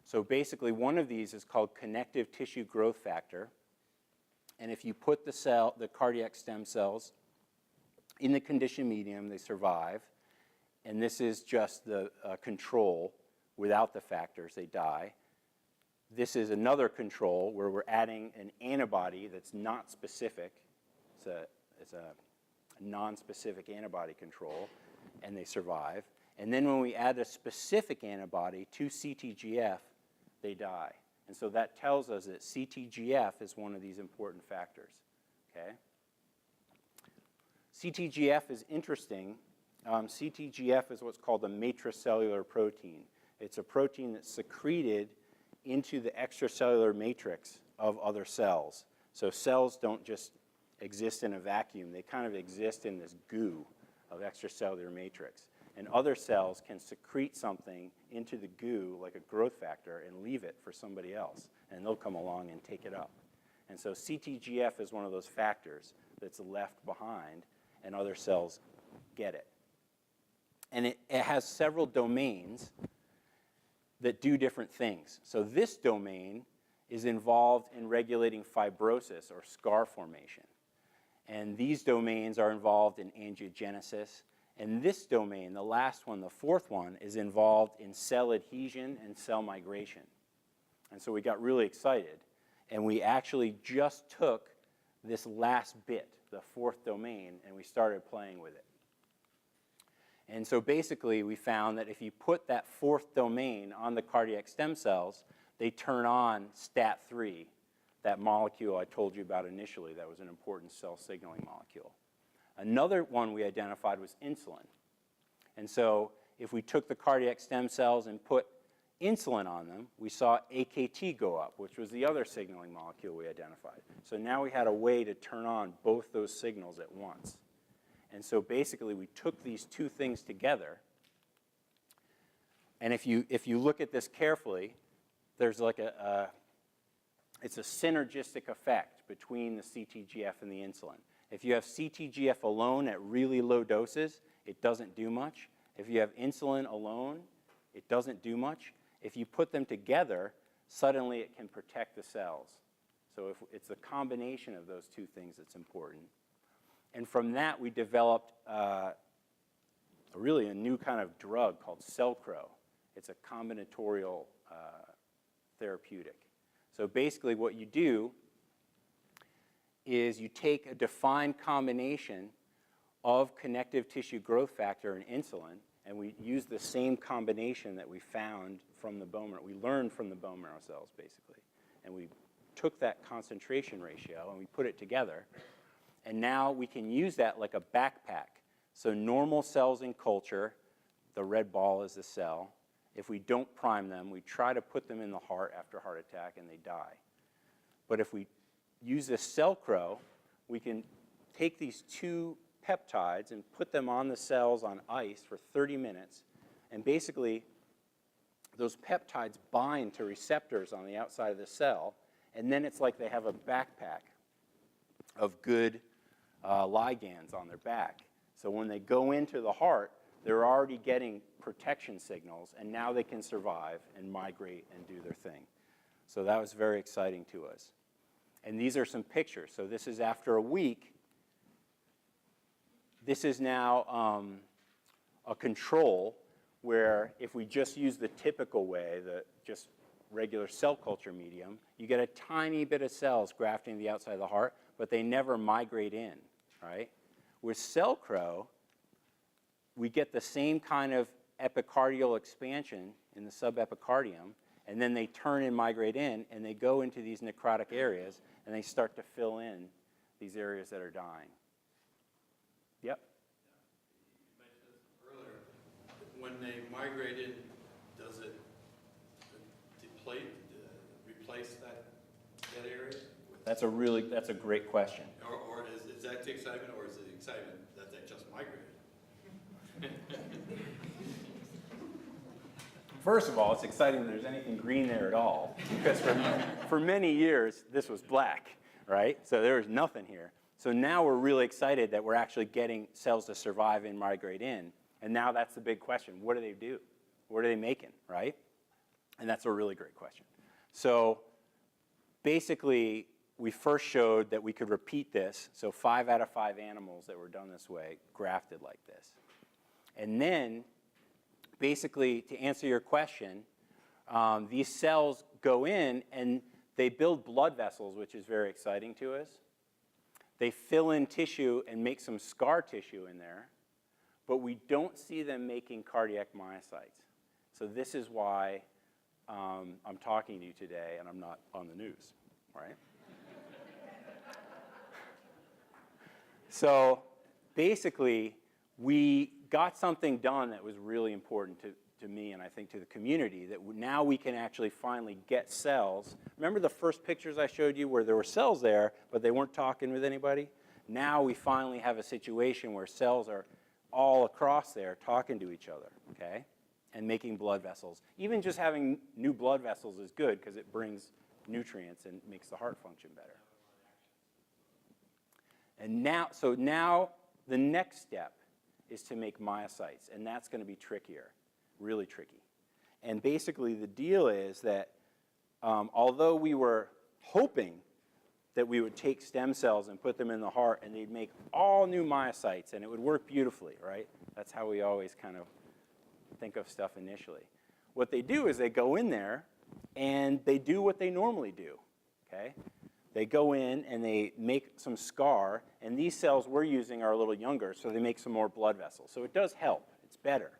So basically, one of these is called connective tissue growth factor. And if you put the cardiac stem cells in the conditioned medium, they survive. And this is just the control. Without the factors, they die. This is another control where we're adding an antibody that's not specific. It's a non-specific antibody control, and they survive. And then when we add a specific antibody to CTGF, they die. And so that tells us that CTGF is one of these important factors, okay? CTGF is interesting. CTGF is what's called a matricellular protein. It's a protein that's secreted into the extracellular matrix of other cells. So cells don't just exist in a vacuum. They kind of exist in this goo of extracellular matrix. And other cells can secrete something into the goo, like a growth factor, and leave it for somebody else. And they'll come along and take it up. And so CTGF is one of those factors that's left behind, and other cells get it. And it has several domains that do different things. So this domain is involved in regulating fibrosis or scar formation. And these domains are involved in angiogenesis. And this domain, the last one, the fourth one, is involved in cell adhesion and cell migration. And so we got really excited. And we actually just took this last bit, the fourth domain, and we started playing with it. And so basically we found that if you put that fourth domain on the cardiac stem cells, they turn on STAT3, that molecule I told you about initially that was an important cell signaling molecule. Another one we identified was insulin. And so if we took the cardiac stem cells and put insulin on them, we saw AKT go up, which was the other signaling molecule we identified. So now we had a way to turn on both those signals at once. And so basically we took these two things together, and if you look at this carefully, there's like it's a synergistic effect between the CTGF and the insulin. If you have CTGF alone at really low doses, it doesn't do much. If you have insulin alone, it doesn't do much. If you put them together, suddenly it can protect the cells. So it's the combination of those two things that's important. And from that, we developed really a new kind of drug called Cellcro. It's a combinatorial therapeutic. So basically what you do is you take a defined combination of connective tissue growth factor and insulin, and we use the same combination that we found from the bone marrow. We learned from the bone marrow cells, basically. And we took that concentration ratio and we put it together. And now we can use that like a backpack. So normal cells in culture, the red ball is the cell. If we don't prime them, we try to put them in the heart after heart attack and they die. But if we use this Cellcro, we can take these two peptides and put them on the cells on ice for 30 minutes. And basically, those peptides bind to receptors on the outside of the cell. And then it's like they have a backpack of good ligands on their back. So when they go into the heart, they're already getting protection signals, and now they can survive and migrate and do their thing. So that was very exciting to us. And these are some pictures. So this is after a week. This is now a control where if we just use the typical way, the just regular cell culture medium, you get a tiny bit of cells grafting the outside of the heart, but they never migrate in, right? With Cellcro, we get the same kind of epicardial expansion in the subepicardium, and then they turn and migrate in, and they go into these necrotic areas, and they start to fill in these areas that are dying. Yep. You mentioned this earlier. When they migrate in, does it replace that area? That's a great question. Or is that the excitement, or is it the excitement that they just migrated? First of all, it's exciting that there's anything green there at all, because for many years, this was black, right? So there was nothing here. So now we're really excited that we're actually getting cells to survive and migrate in. And now that's the big question. What do they do? What are they making, right? And that's a really great question. So basically, we first showed that we could repeat this. So 5 out of 5 animals that were done this way, grafted like this. And then, basically, to answer your question, these cells go in and they build blood vessels, which is very exciting to us. They fill in tissue and make some scar tissue in there, but we don't see them making cardiac myocytes. So this is why I'm talking to you today and I'm not on the news, right? So basically, we got something done that was really important to me and I think to the community, that now we can actually finally get cells. Remember the first pictures I showed you where there were cells there, but they weren't talking with anybody? Now we finally have a situation where cells are all across there talking to each other, okay, and making blood vessels. Even just having new blood vessels is good because it brings nutrients and makes the heart function better. And now the next step is to make myocytes, and that's going to be trickier, really tricky. And basically the deal is that although we were hoping that we would take stem cells and put them in the heart and they'd make all new myocytes and it would work beautifully, right? That's how we always kind of think of stuff initially. What they do is they go in there and they do what they normally do, okay? They go in and they make some scar, and these cells we're using are a little younger, so they make some more blood vessels. So it does help. It's better.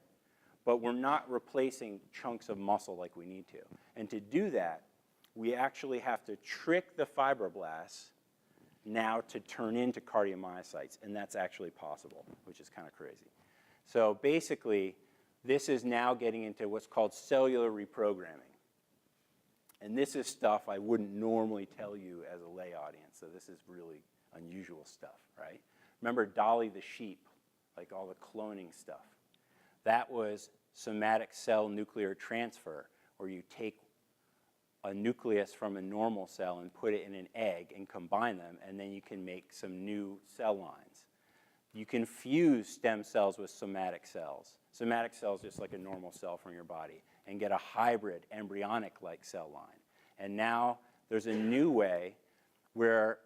But we're not replacing chunks of muscle like we need to. And to do that, we actually have to trick the fibroblasts now to turn into cardiomyocytes, and that's actually possible, which is kind of crazy. So basically, this is now getting into what's called cellular reprogramming. And this is stuff I wouldn't normally tell you as a lay audience, so this is really unusual stuff, right? Remember Dolly the sheep, like all the cloning stuff? That was somatic cell nuclear transfer, where you take a nucleus from a normal cell and put it in an egg and combine them, and then you can make some new cell lines. You can fuse stem cells with somatic cells. Somatic cells just like a normal cell from your body, and get a hybrid embryonic-like cell line. And now there's a new way where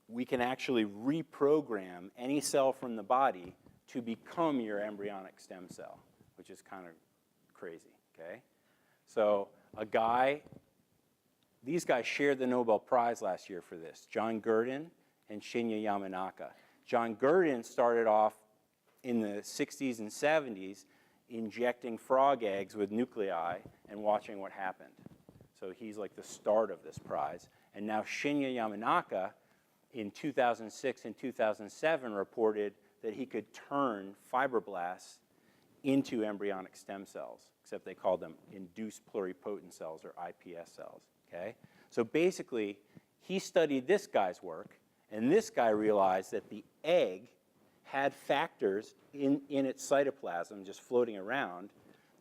we can actually reprogram any cell from the body to become your embryonic stem cell, which is kind of crazy, okay? So these guys shared the Nobel Prize last year for this, John Gurdon and Shinya Yamanaka. John Gurdon started off in the 60s and 70s injecting frog eggs with nuclei and watching what happened. So he's like the start of this prize. And now Shinya Yamanaka in 2006 and 2007 reported that he could turn fibroblasts into embryonic stem cells, except they called them induced pluripotent cells, or IPS cells, okay? So basically, he studied this guy's work, and this guy realized that the egg had factors in its cytoplasm just floating around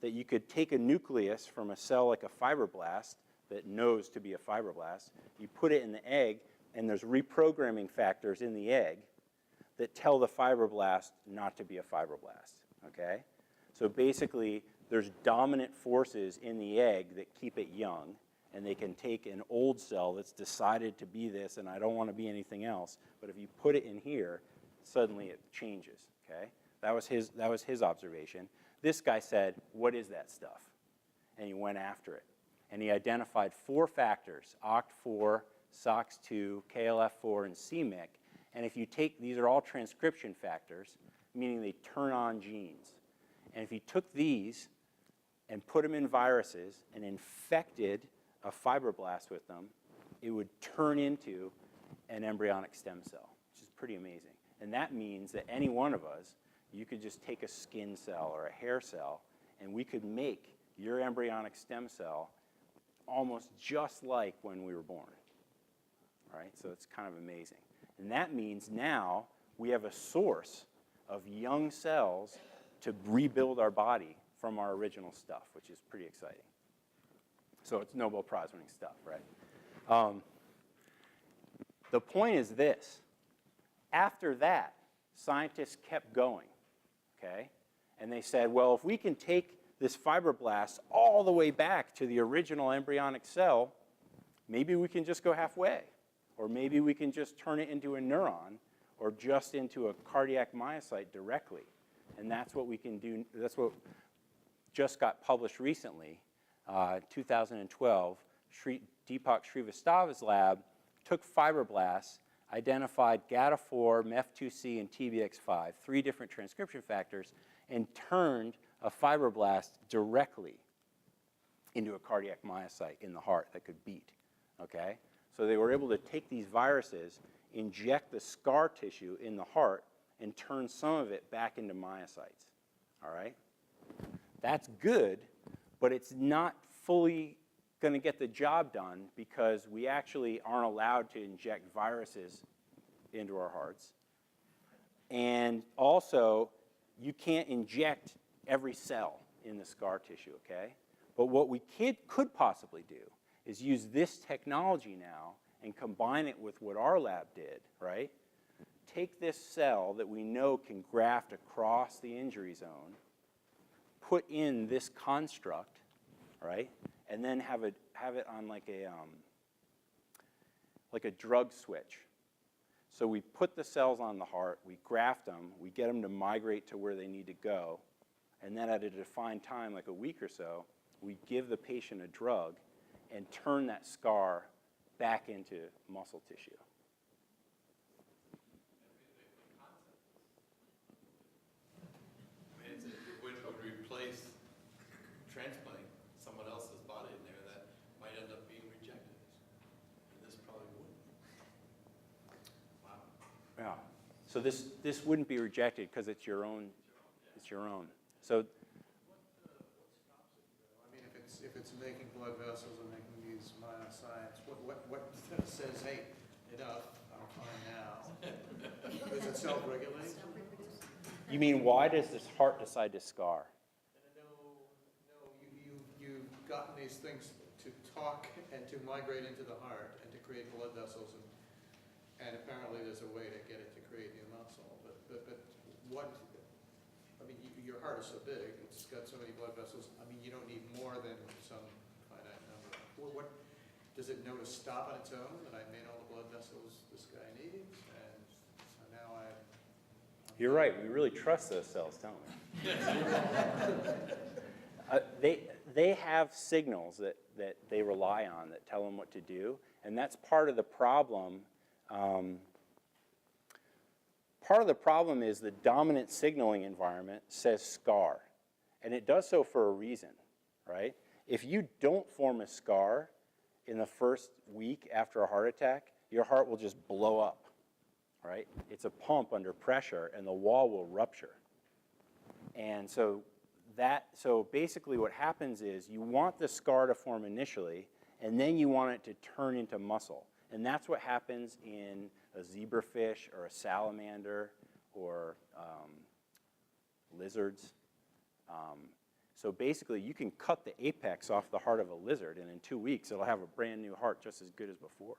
that you could take a nucleus from a cell like a fibroblast that knows to be a fibroblast, you put it in the egg, and there's reprogramming factors in the egg that tell the fibroblast not to be a fibroblast, okay? So basically, there's dominant forces in the egg that keep it young, and they can take an old cell that's decided to be this, and I don't want to be anything else, but if you put it in here, suddenly it changes, okay? That was his observation. This guy said, what is that stuff? And he went after it. And he identified 4 factors, OCT4, SOX2, KLF4, and c-MYC. And if you take, these are all transcription factors, meaning they turn on genes. And if you took these and put them in viruses and infected a fibroblast with them, it would turn into an embryonic stem cell, which is pretty amazing. And that means that any one of us, you could just take a skin cell or a hair cell, and we could make your embryonic stem cell almost just like when we were born, right? So it's kind of amazing. And that means now we have a source of young cells to rebuild our body from our original stuff, which is pretty exciting. So it's Nobel Prize winning stuff, right? The point is this. After that, scientists kept going, okay? And they said, well, if we can take this fibroblast all the way back to the original embryonic cell, maybe we can just go halfway. Or maybe we can just turn it into a neuron or just into a cardiac myocyte directly. And that's what we can do. That's what just got published recently, 2012. Deepak Srivastava's lab took fibroblasts, identified GATA4, MEF2C, and TBX5, 3 different transcription factors, and turned a fibroblast directly into a cardiac myocyte in the heart that could beat, okay? So they were able to take these viruses, inject the scar tissue in the heart, and turn some of it back into myocytes, all right? That's good, but it's not fully going to get the job done because we actually aren't allowed to inject viruses into our hearts. And also, you can't inject every cell in the scar tissue, okay? But what we could possibly do is use this technology now and combine it with what our lab did, right? Take this cell that we know can graft across the injury zone, put in this construct, right? And then have it on like a drug switch. So we put the cells on the heart, we graft them, we get them to migrate to where they need to go, and then at a defined time, like a week or so, we give the patient a drug and turn that scar back into muscle tissue. I mean, it would replace transplanting someone else's body in there that might end up being this wouldn't be rejected because it's your own. It's your own. So I mean, if it's making blood vessels and making these myocytes, what says, hey, enough, I'm fine now? Is it self-regulating? you mean why does this heart decide to scar? You've gotten these things to talk and to migrate into the heart and to create blood vessels, and apparently there's a way to get it to create new muscle. But what? I mean, your heart is so big; it's got so many blood vessels. I mean, you don't need more than some finite number. What does it know to stop on its own? That I made all the blood vessels this guy needs, and so now I'm You're right. We really trust those cells, don't we? They have signals that they rely on that tell them what to do, and that's part of the problem. Part of the problem is the dominant signaling environment says scar, and it does so for a reason, right? If you don't form a scar in the first week after a heart attack, your heart will just blow up, right? It's a pump under pressure, and the wall will rupture. And so basically what happens is you want the scar to form initially, and then you want it to turn into muscle. And that's what happens in a zebrafish or a salamander or lizards. So basically you can cut the apex off the heart of a lizard, and in 2 weeks it'll have a brand new heart just as good as before.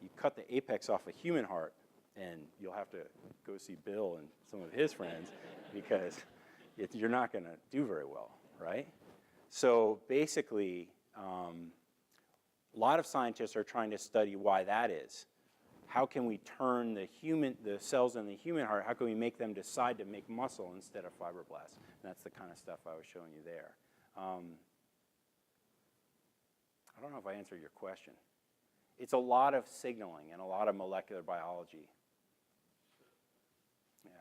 You cut the apex off a human heart, and you'll have to go see Bill and some of his friends because you're not going to do very well, right? So basically, a lot of scientists are trying to study why that is. How can we turn the cells in the human heart, how can we make them decide to make muscle instead of fibroblasts? And that's the kind of stuff I was showing you there. I don't know if I answered your question. It's a lot of signaling and a lot of molecular biology. Yeah.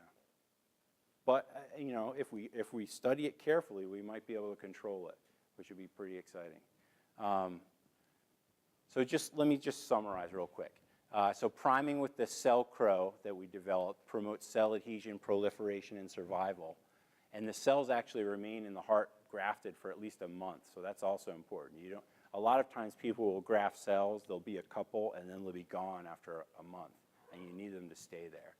But if we study it carefully, we might be able to control it, which would be pretty exciting. So let me just summarize real quick. So priming with the cell crow that we developed promotes cell adhesion, proliferation, and survival. And the cells actually remain in the heart grafted for at least a month, so that's also important. A lot of times people will graft cells, there'll be a couple, and then they'll be gone after a month, and you need them to stay there.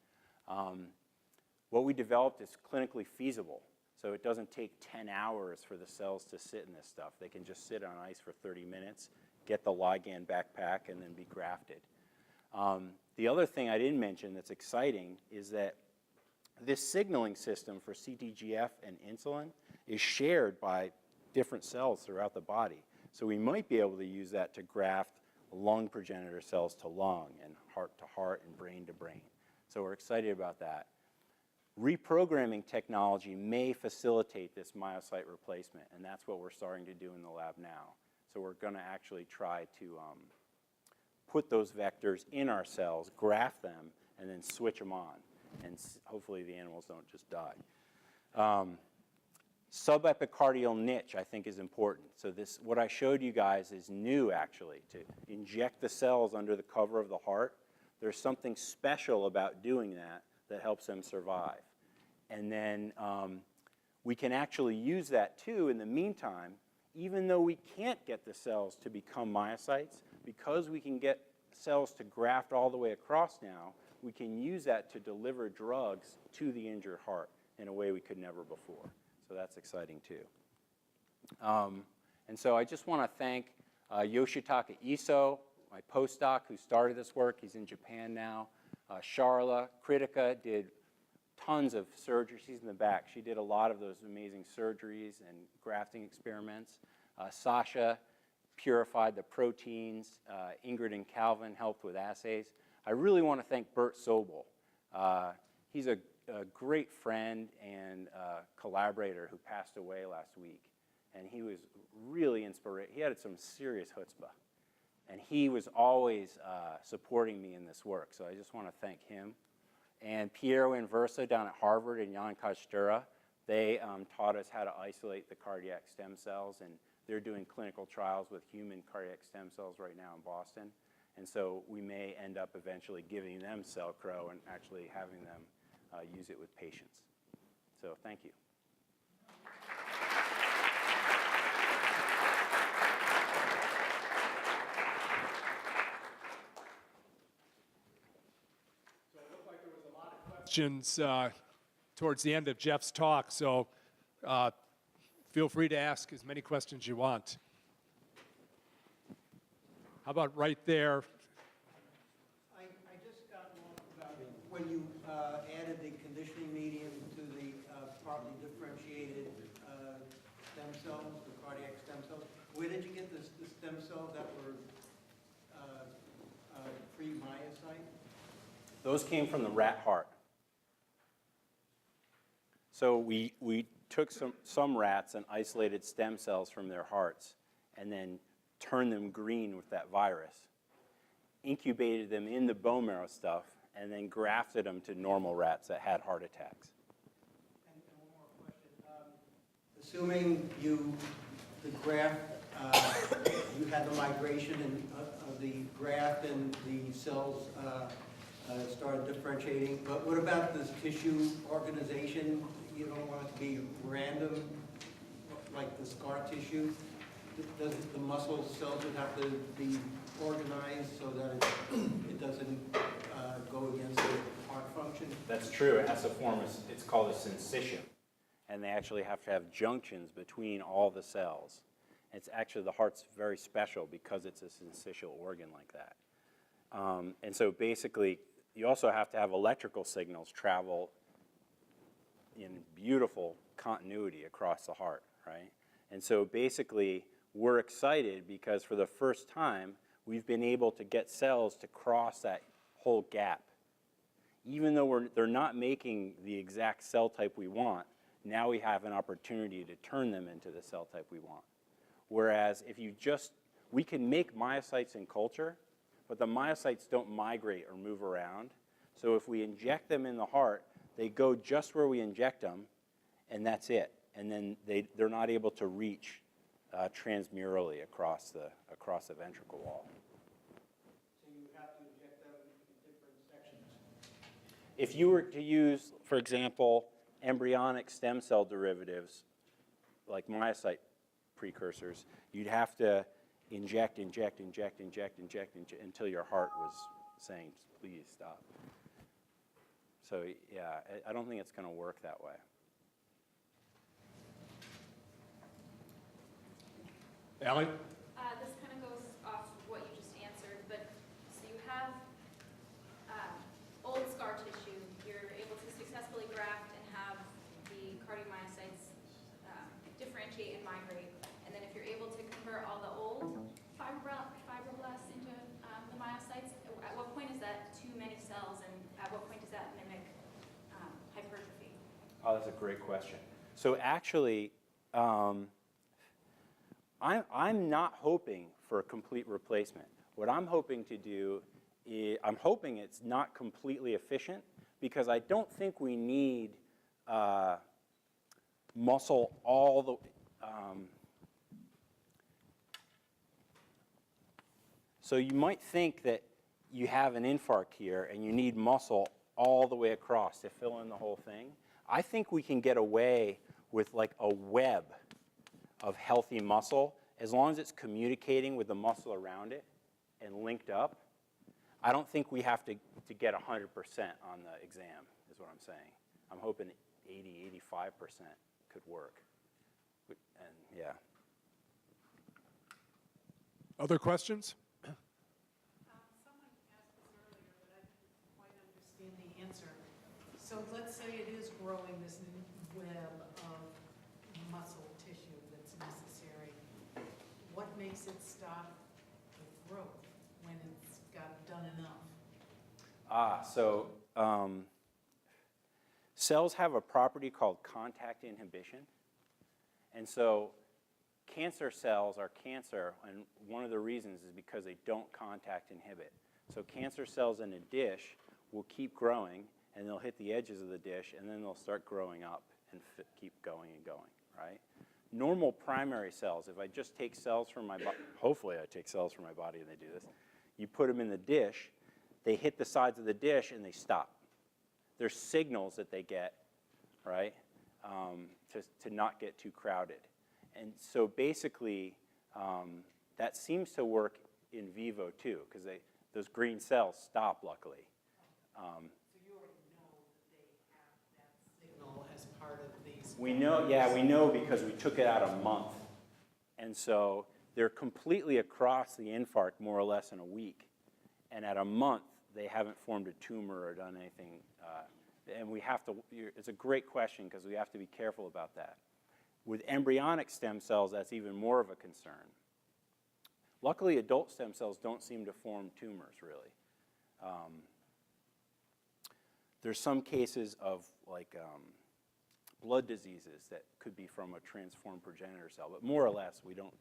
What we developed is clinically feasible, so it doesn't take 10 hours for the cells to sit in this stuff. They can just sit on ice for 30 minutes, get the ligand backpack, and then be grafted. The other thing I didn't mention that's exciting is that this signaling system for CTGF and insulin is shared by different cells throughout the body. So we might be able to use that to graft lung progenitor cells to lung and heart to heart and brain to brain. So we're excited about that. Reprogramming technology may facilitate this myocyte replacement, and that's what we're starting to do in the lab now. So we're going to actually try to put those vectors in our cells, graft them, and then switch them on. And hopefully the animals don't just die. Subepicardial niche, I think, is important. So what I showed you guys is new, actually, to inject the cells under the cover of the heart. There's something special about doing that helps them survive. And then we can actually use that, too, in the meantime, even though we can't get the cells to become myocytes, because we can get cells to graft all the way across now, we can use that to deliver drugs to the injured heart in a way we could never before. So that's exciting, too. And so I just want to thank Yoshitaka Iso, my postdoc who started this work. He's in Japan now. Charla Kritika did tons of surgery. She's in the back. She did a lot of those amazing surgeries and grafting experiments. Sasha purified the proteins. Ingrid and Calvin helped with assays. I really want to thank Bert Sobel. He's a great friend and collaborator who passed away last week. And he was really inspirational. He had some serious chutzpah. And he was always supporting me in this work. So I just want to thank him. And Piero Inversa down at Harvard and Jan Kostura, they taught us how to isolate the cardiac stem cells. And they're doing clinical trials with human cardiac stem cells right now in Boston. And so we may end up eventually giving them Cellcro and actually having them use it with patients. So thank you. Questions towards the end of Jeff's talk, so feel free to ask as many questions you want. How about right there? I just got one about when you added the conditioning medium to the partly differentiated stem cells, the cardiac stem cells. Where did you get the stem cells that were pre-myocyte? Those came from the rat heart. So we took some rats and isolated stem cells from their hearts and then turned them green with that virus, incubated them in the bone marrow stuff, and then grafted them to normal rats that had heart attacks. And one more question. Assuming the graft, you had the migration of the graft and the cells started differentiating, but what about this tissue organization? You don't want it to be random, like the scar tissue. Does the muscle cells would have to be organized so that it doesn't go against the heart function? That's true. It has to form, it's called a syncytium. And they actually have to have junctions between all the cells. It's actually, the heart's very special because it's a syncytial organ like that. And so basically, you also have to have electrical signals travel in beautiful continuity across the heart, right? And so basically, we're excited because for the first time, we've been able to get cells to cross that whole gap. Even though they're not making the exact cell type we want, now we have an opportunity to turn them into the cell type we want. Whereas if we can make myocytes in culture, but the myocytes don't migrate or move around. So if we inject them in the heart, they go just where we inject them, and that's it. And then they're not able to reach transmurally across the ventricle wall. So you have to inject them in different sections? If you were to use, for example, embryonic stem cell derivatives, like myocyte precursors, you'd have to inject until your heart was saying, please stop. So yeah, I don't think it's going to work that way. Allie? This kind of goes off what you just answered, but so you have old scar tissue. You're able to successfully graft and have the cardiomyocytes differentiate and migrate. And then if you're able to convert all the old fibroblasts into the myocytes, at what point is that too many cells, and at what point does that mimic hypertrophy? Oh, that's a great question. So actually, I'm not hoping for a complete replacement. What I'm hoping to do is, I'm hoping it's not completely efficient, because I don't think we need muscle all the so you might think that you have an infarct here and you need muscle all the way across to fill in the whole thing. I think we can get away with like a web of healthy muscle as long as it's communicating with the muscle around it and linked up. I don't think we have to get 100% on the exam, is what I'm saying. I'm hoping 80, 85% could work. And yeah. Other questions? Someone asked this earlier, but I didn't quite understand the answer. So let's say it is growing this web of muscle tissue that's necessary. What makes it stop the growth when it's got done enough? So cells have a property called contact inhibition. And so cancer cells are cancer, and one of the reasons is because they don't contact inhibit. So cancer cells in a dish will keep growing, and they'll hit the edges of the dish, and then they'll start growing up and keep going and going, right? Normal primary cells, if I just take cells from my body, hopefully I take cells from my body and they do this, You put them in the dish, they hit the sides of the dish and they stop. There's signals that they get, right, to not get too crowded. And so basically, that seems to work in vivo too, because those green cells stop, luckily. So you already know that they have that signal as part of these? We know, yeah, we know because we took it out a month. And so they're completely across the infarct more or less in a week. And at a month, they haven't formed a tumor or done anything. And we have to, it's a great question because we have to be careful about that. With embryonic stem cells, that's even more of a concern. Luckily, adult stem cells don't seem to form tumors, really. There's some cases of blood diseases that could be from a transformed progenitor cell, but more or less, we don't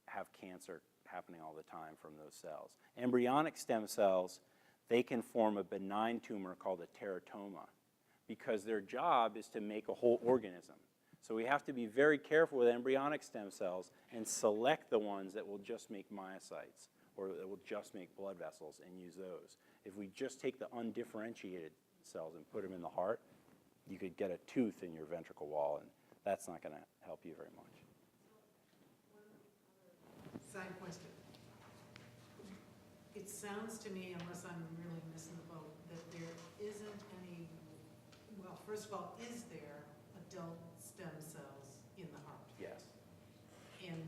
have cancer happening all the time from those cells. Embryonic stem cells, they can form a benign tumor called a teratoma because their job is to make a whole organism. So we have to be very careful with embryonic stem cells and select the ones that will just make myocytes or that will just make blood vessels and use those. If we just take the undifferentiated cells and put them in the heart, you could get a tooth in your ventricle wall, and that's not going to help you very much. Side question. It sounds to me, unless I'm really missing the boat, that there isn't any, well, first of all, is there adult stem cells in the heart? Yes. And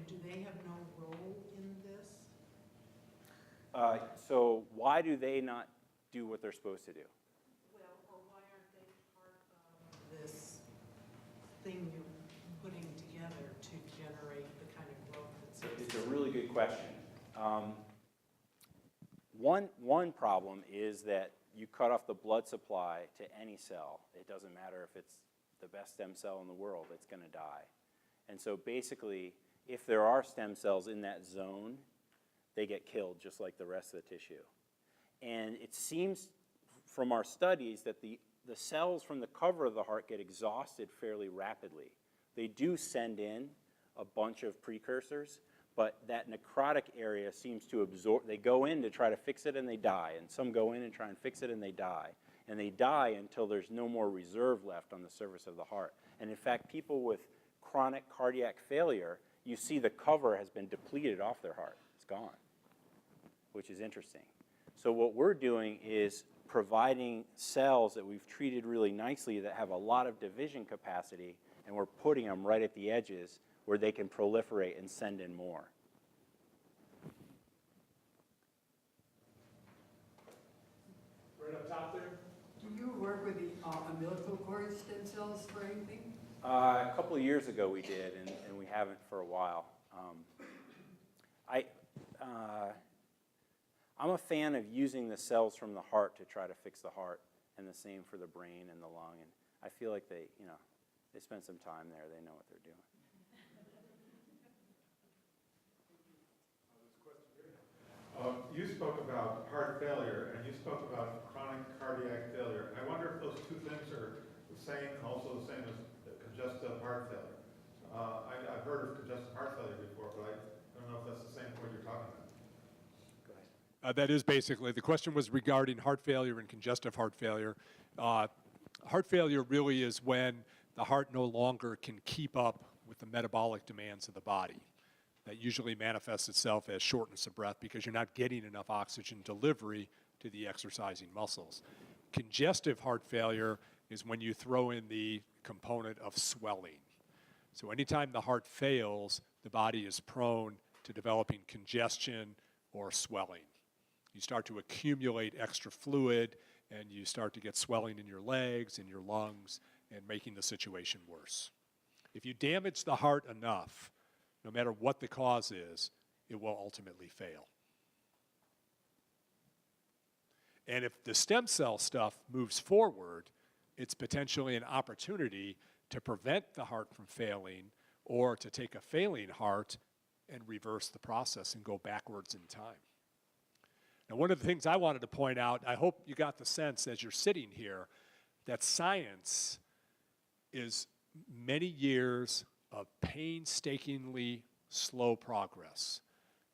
do they have no role in this? So why do they not do what they're supposed to do? Well, or why aren't they part of this thing you're putting together to generate the kind of growth that's... It's a really good question. One problem is that you cut off the blood supply to any cell. It doesn't matter if it's the best stem cell in the world, it's going to die. And so basically, if there are stem cells in that zone, they get killed just like the rest of the tissue. And it seems from our studies that the cells from the cover of the heart get exhausted fairly rapidly. They do send in a bunch of precursors, but that necrotic area seems to absorb. They go in to try to fix it and they die, and some go in and try and fix it and they die. And they die until there's no more reserve left on the surface of the heart. And in fact, people with chronic cardiac failure, you see the cover has been depleted off their heart. It's gone, which is interesting. So what we're doing is providing cells that we've treated really nicely that have a lot of division capacity, and we're putting them right at the edges where they can proliferate and send in more. Right up top there. Do you work with the umbilical cord stem cells for anything? A couple of years ago we did, and we haven't for a while. I'm a fan of using the cells from the heart to try to fix the heart, and the same for the brain and the lung. And I feel like they spend some time there. They know what they're doing. You spoke about heart failure, and you spoke about chronic cardiac failure. I wonder if those two things are the same, also the same as congestive heart failure. I've heard of congestive heart failure before, but I don't know if that's the same point you're talking about. Go ahead. That is basically, the question was regarding heart failure and congestive heart failure. Heart failure really is when the heart no longer can keep up with the metabolic demands of the body. That usually manifests itself as shortness of breath because you're not getting enough oxygen delivery to the exercising muscles. Congestive heart failure is when you throw in the component of swelling. So anytime the heart fails, the body is prone to developing congestion or swelling. You start to accumulate extra fluid, and you start to get swelling in your legs and your lungs, and making the situation worse. If you damage the heart enough, no matter what the cause is, it will ultimately fail. And if the stem cell stuff moves forward, it's potentially an opportunity to prevent the heart from failing or to take a failing heart and reverse the process and go backwards in time. Now, one of the things I wanted to point out, I hope you got the sense as you're sitting here, that science is many years of painstakingly slow progress.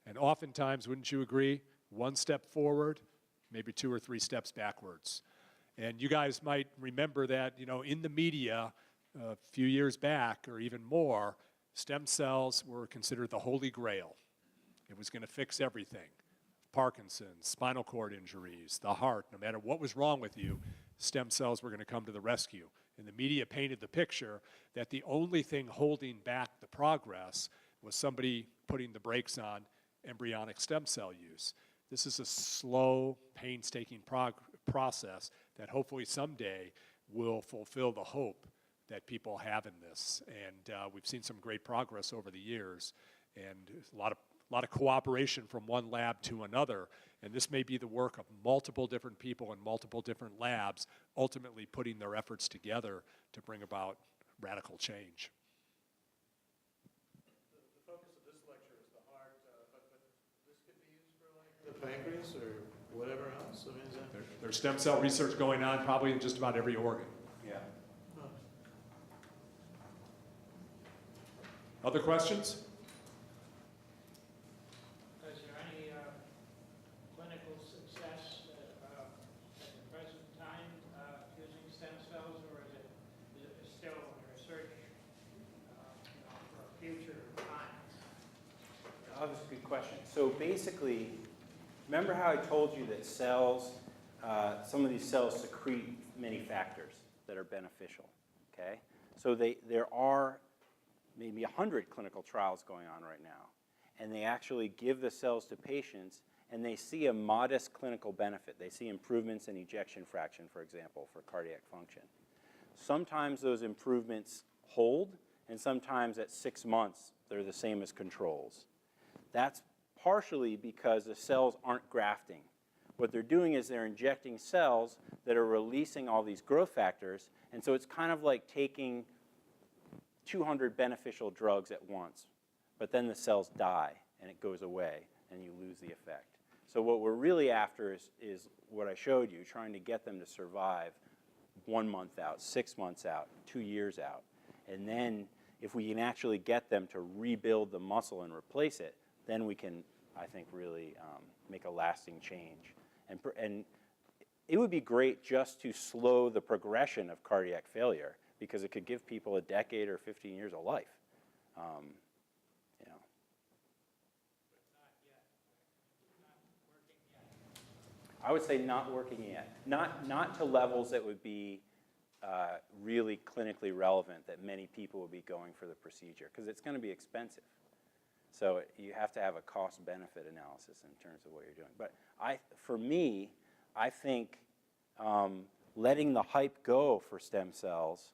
And oftentimes, wouldn't you agree, one step forward, maybe 2 or 3 steps backwards. And you guys might remember that, in the media a few years back or even more, stem cells were considered the holy grail. It was going to fix everything. Parkinson's, spinal cord injuries, the heart, no matter what was wrong with you, stem cells were going to come to the rescue. And the media painted the picture that the only thing holding back the progress was somebody putting the brakes on embryonic stem cell use. This is a slow, painstaking process that hopefully someday will fulfill the hope that people have in this. And we've seen some great progress over the years, and a lot of cooperation from one lab to another. And this may be the work of multiple different people in multiple different labs, ultimately putting their efforts together to bring about radical change. The focus of this lecture is the heart, but this could be used for like the pancreas or whatever else? I mean, is that... There's stem cell research going on probably in just about every organ. Yeah. Huh. Other questions? Is there any clinical success at the present time using stem cells, or is it still in research for a future time? Oh, that's a good question. So basically, remember how I told you that cells, some of these cells secrete many factors that are beneficial, okay? So there are maybe 100 clinical trials going on right now, and they actually give the cells to patients, and they see a modest clinical benefit. They see improvements in ejection fraction, for example, for cardiac function. Sometimes those improvements hold, and sometimes at 6 months, they're the same as controls. That's partially because the cells aren't grafting. What they're doing is they're injecting cells that are releasing all these growth factors, and so it's kind of like taking 200 beneficial drugs at once, but then the cells die and it goes away and you lose the effect. So what we're really after is what I showed you, trying to get them to survive 1 month out, 6 months out, 2 years out. And then if we can actually get them to rebuild the muscle and replace it, then we can, I think, really make a lasting change. And it would be great just to slow the progression of cardiac failure, because it could give people a decade or 15 years of life. I would say not working yet. Not to levels that would be really clinically relevant, that many people would be going for the procedure, because it's going to be expensive. So you have to have a cost-benefit analysis in terms of what you're doing. But for me, I think letting the hype go for stem cells,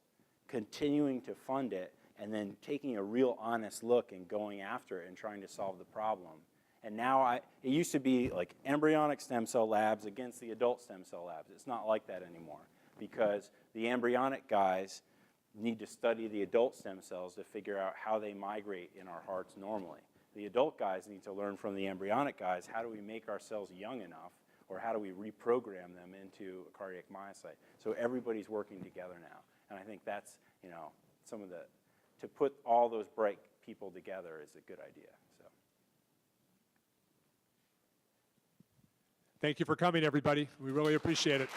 continuing to fund it, and then taking a real honest look and going after it and trying to solve the problem. And now it used to be like embryonic stem cell labs against the adult stem cell labs. It's not like that anymore, because the embryonic guys need to study the adult stem cells to figure out how they migrate in our hearts normally. The adult guys need to learn from the embryonic guys, how do we make our cells young enough, or how do we reprogram them into a cardiac myocyte? So everybody's working together now. And I think that's, some of to put all those bright people together is a good idea. So. Thank you for coming, everybody. We really appreciate it.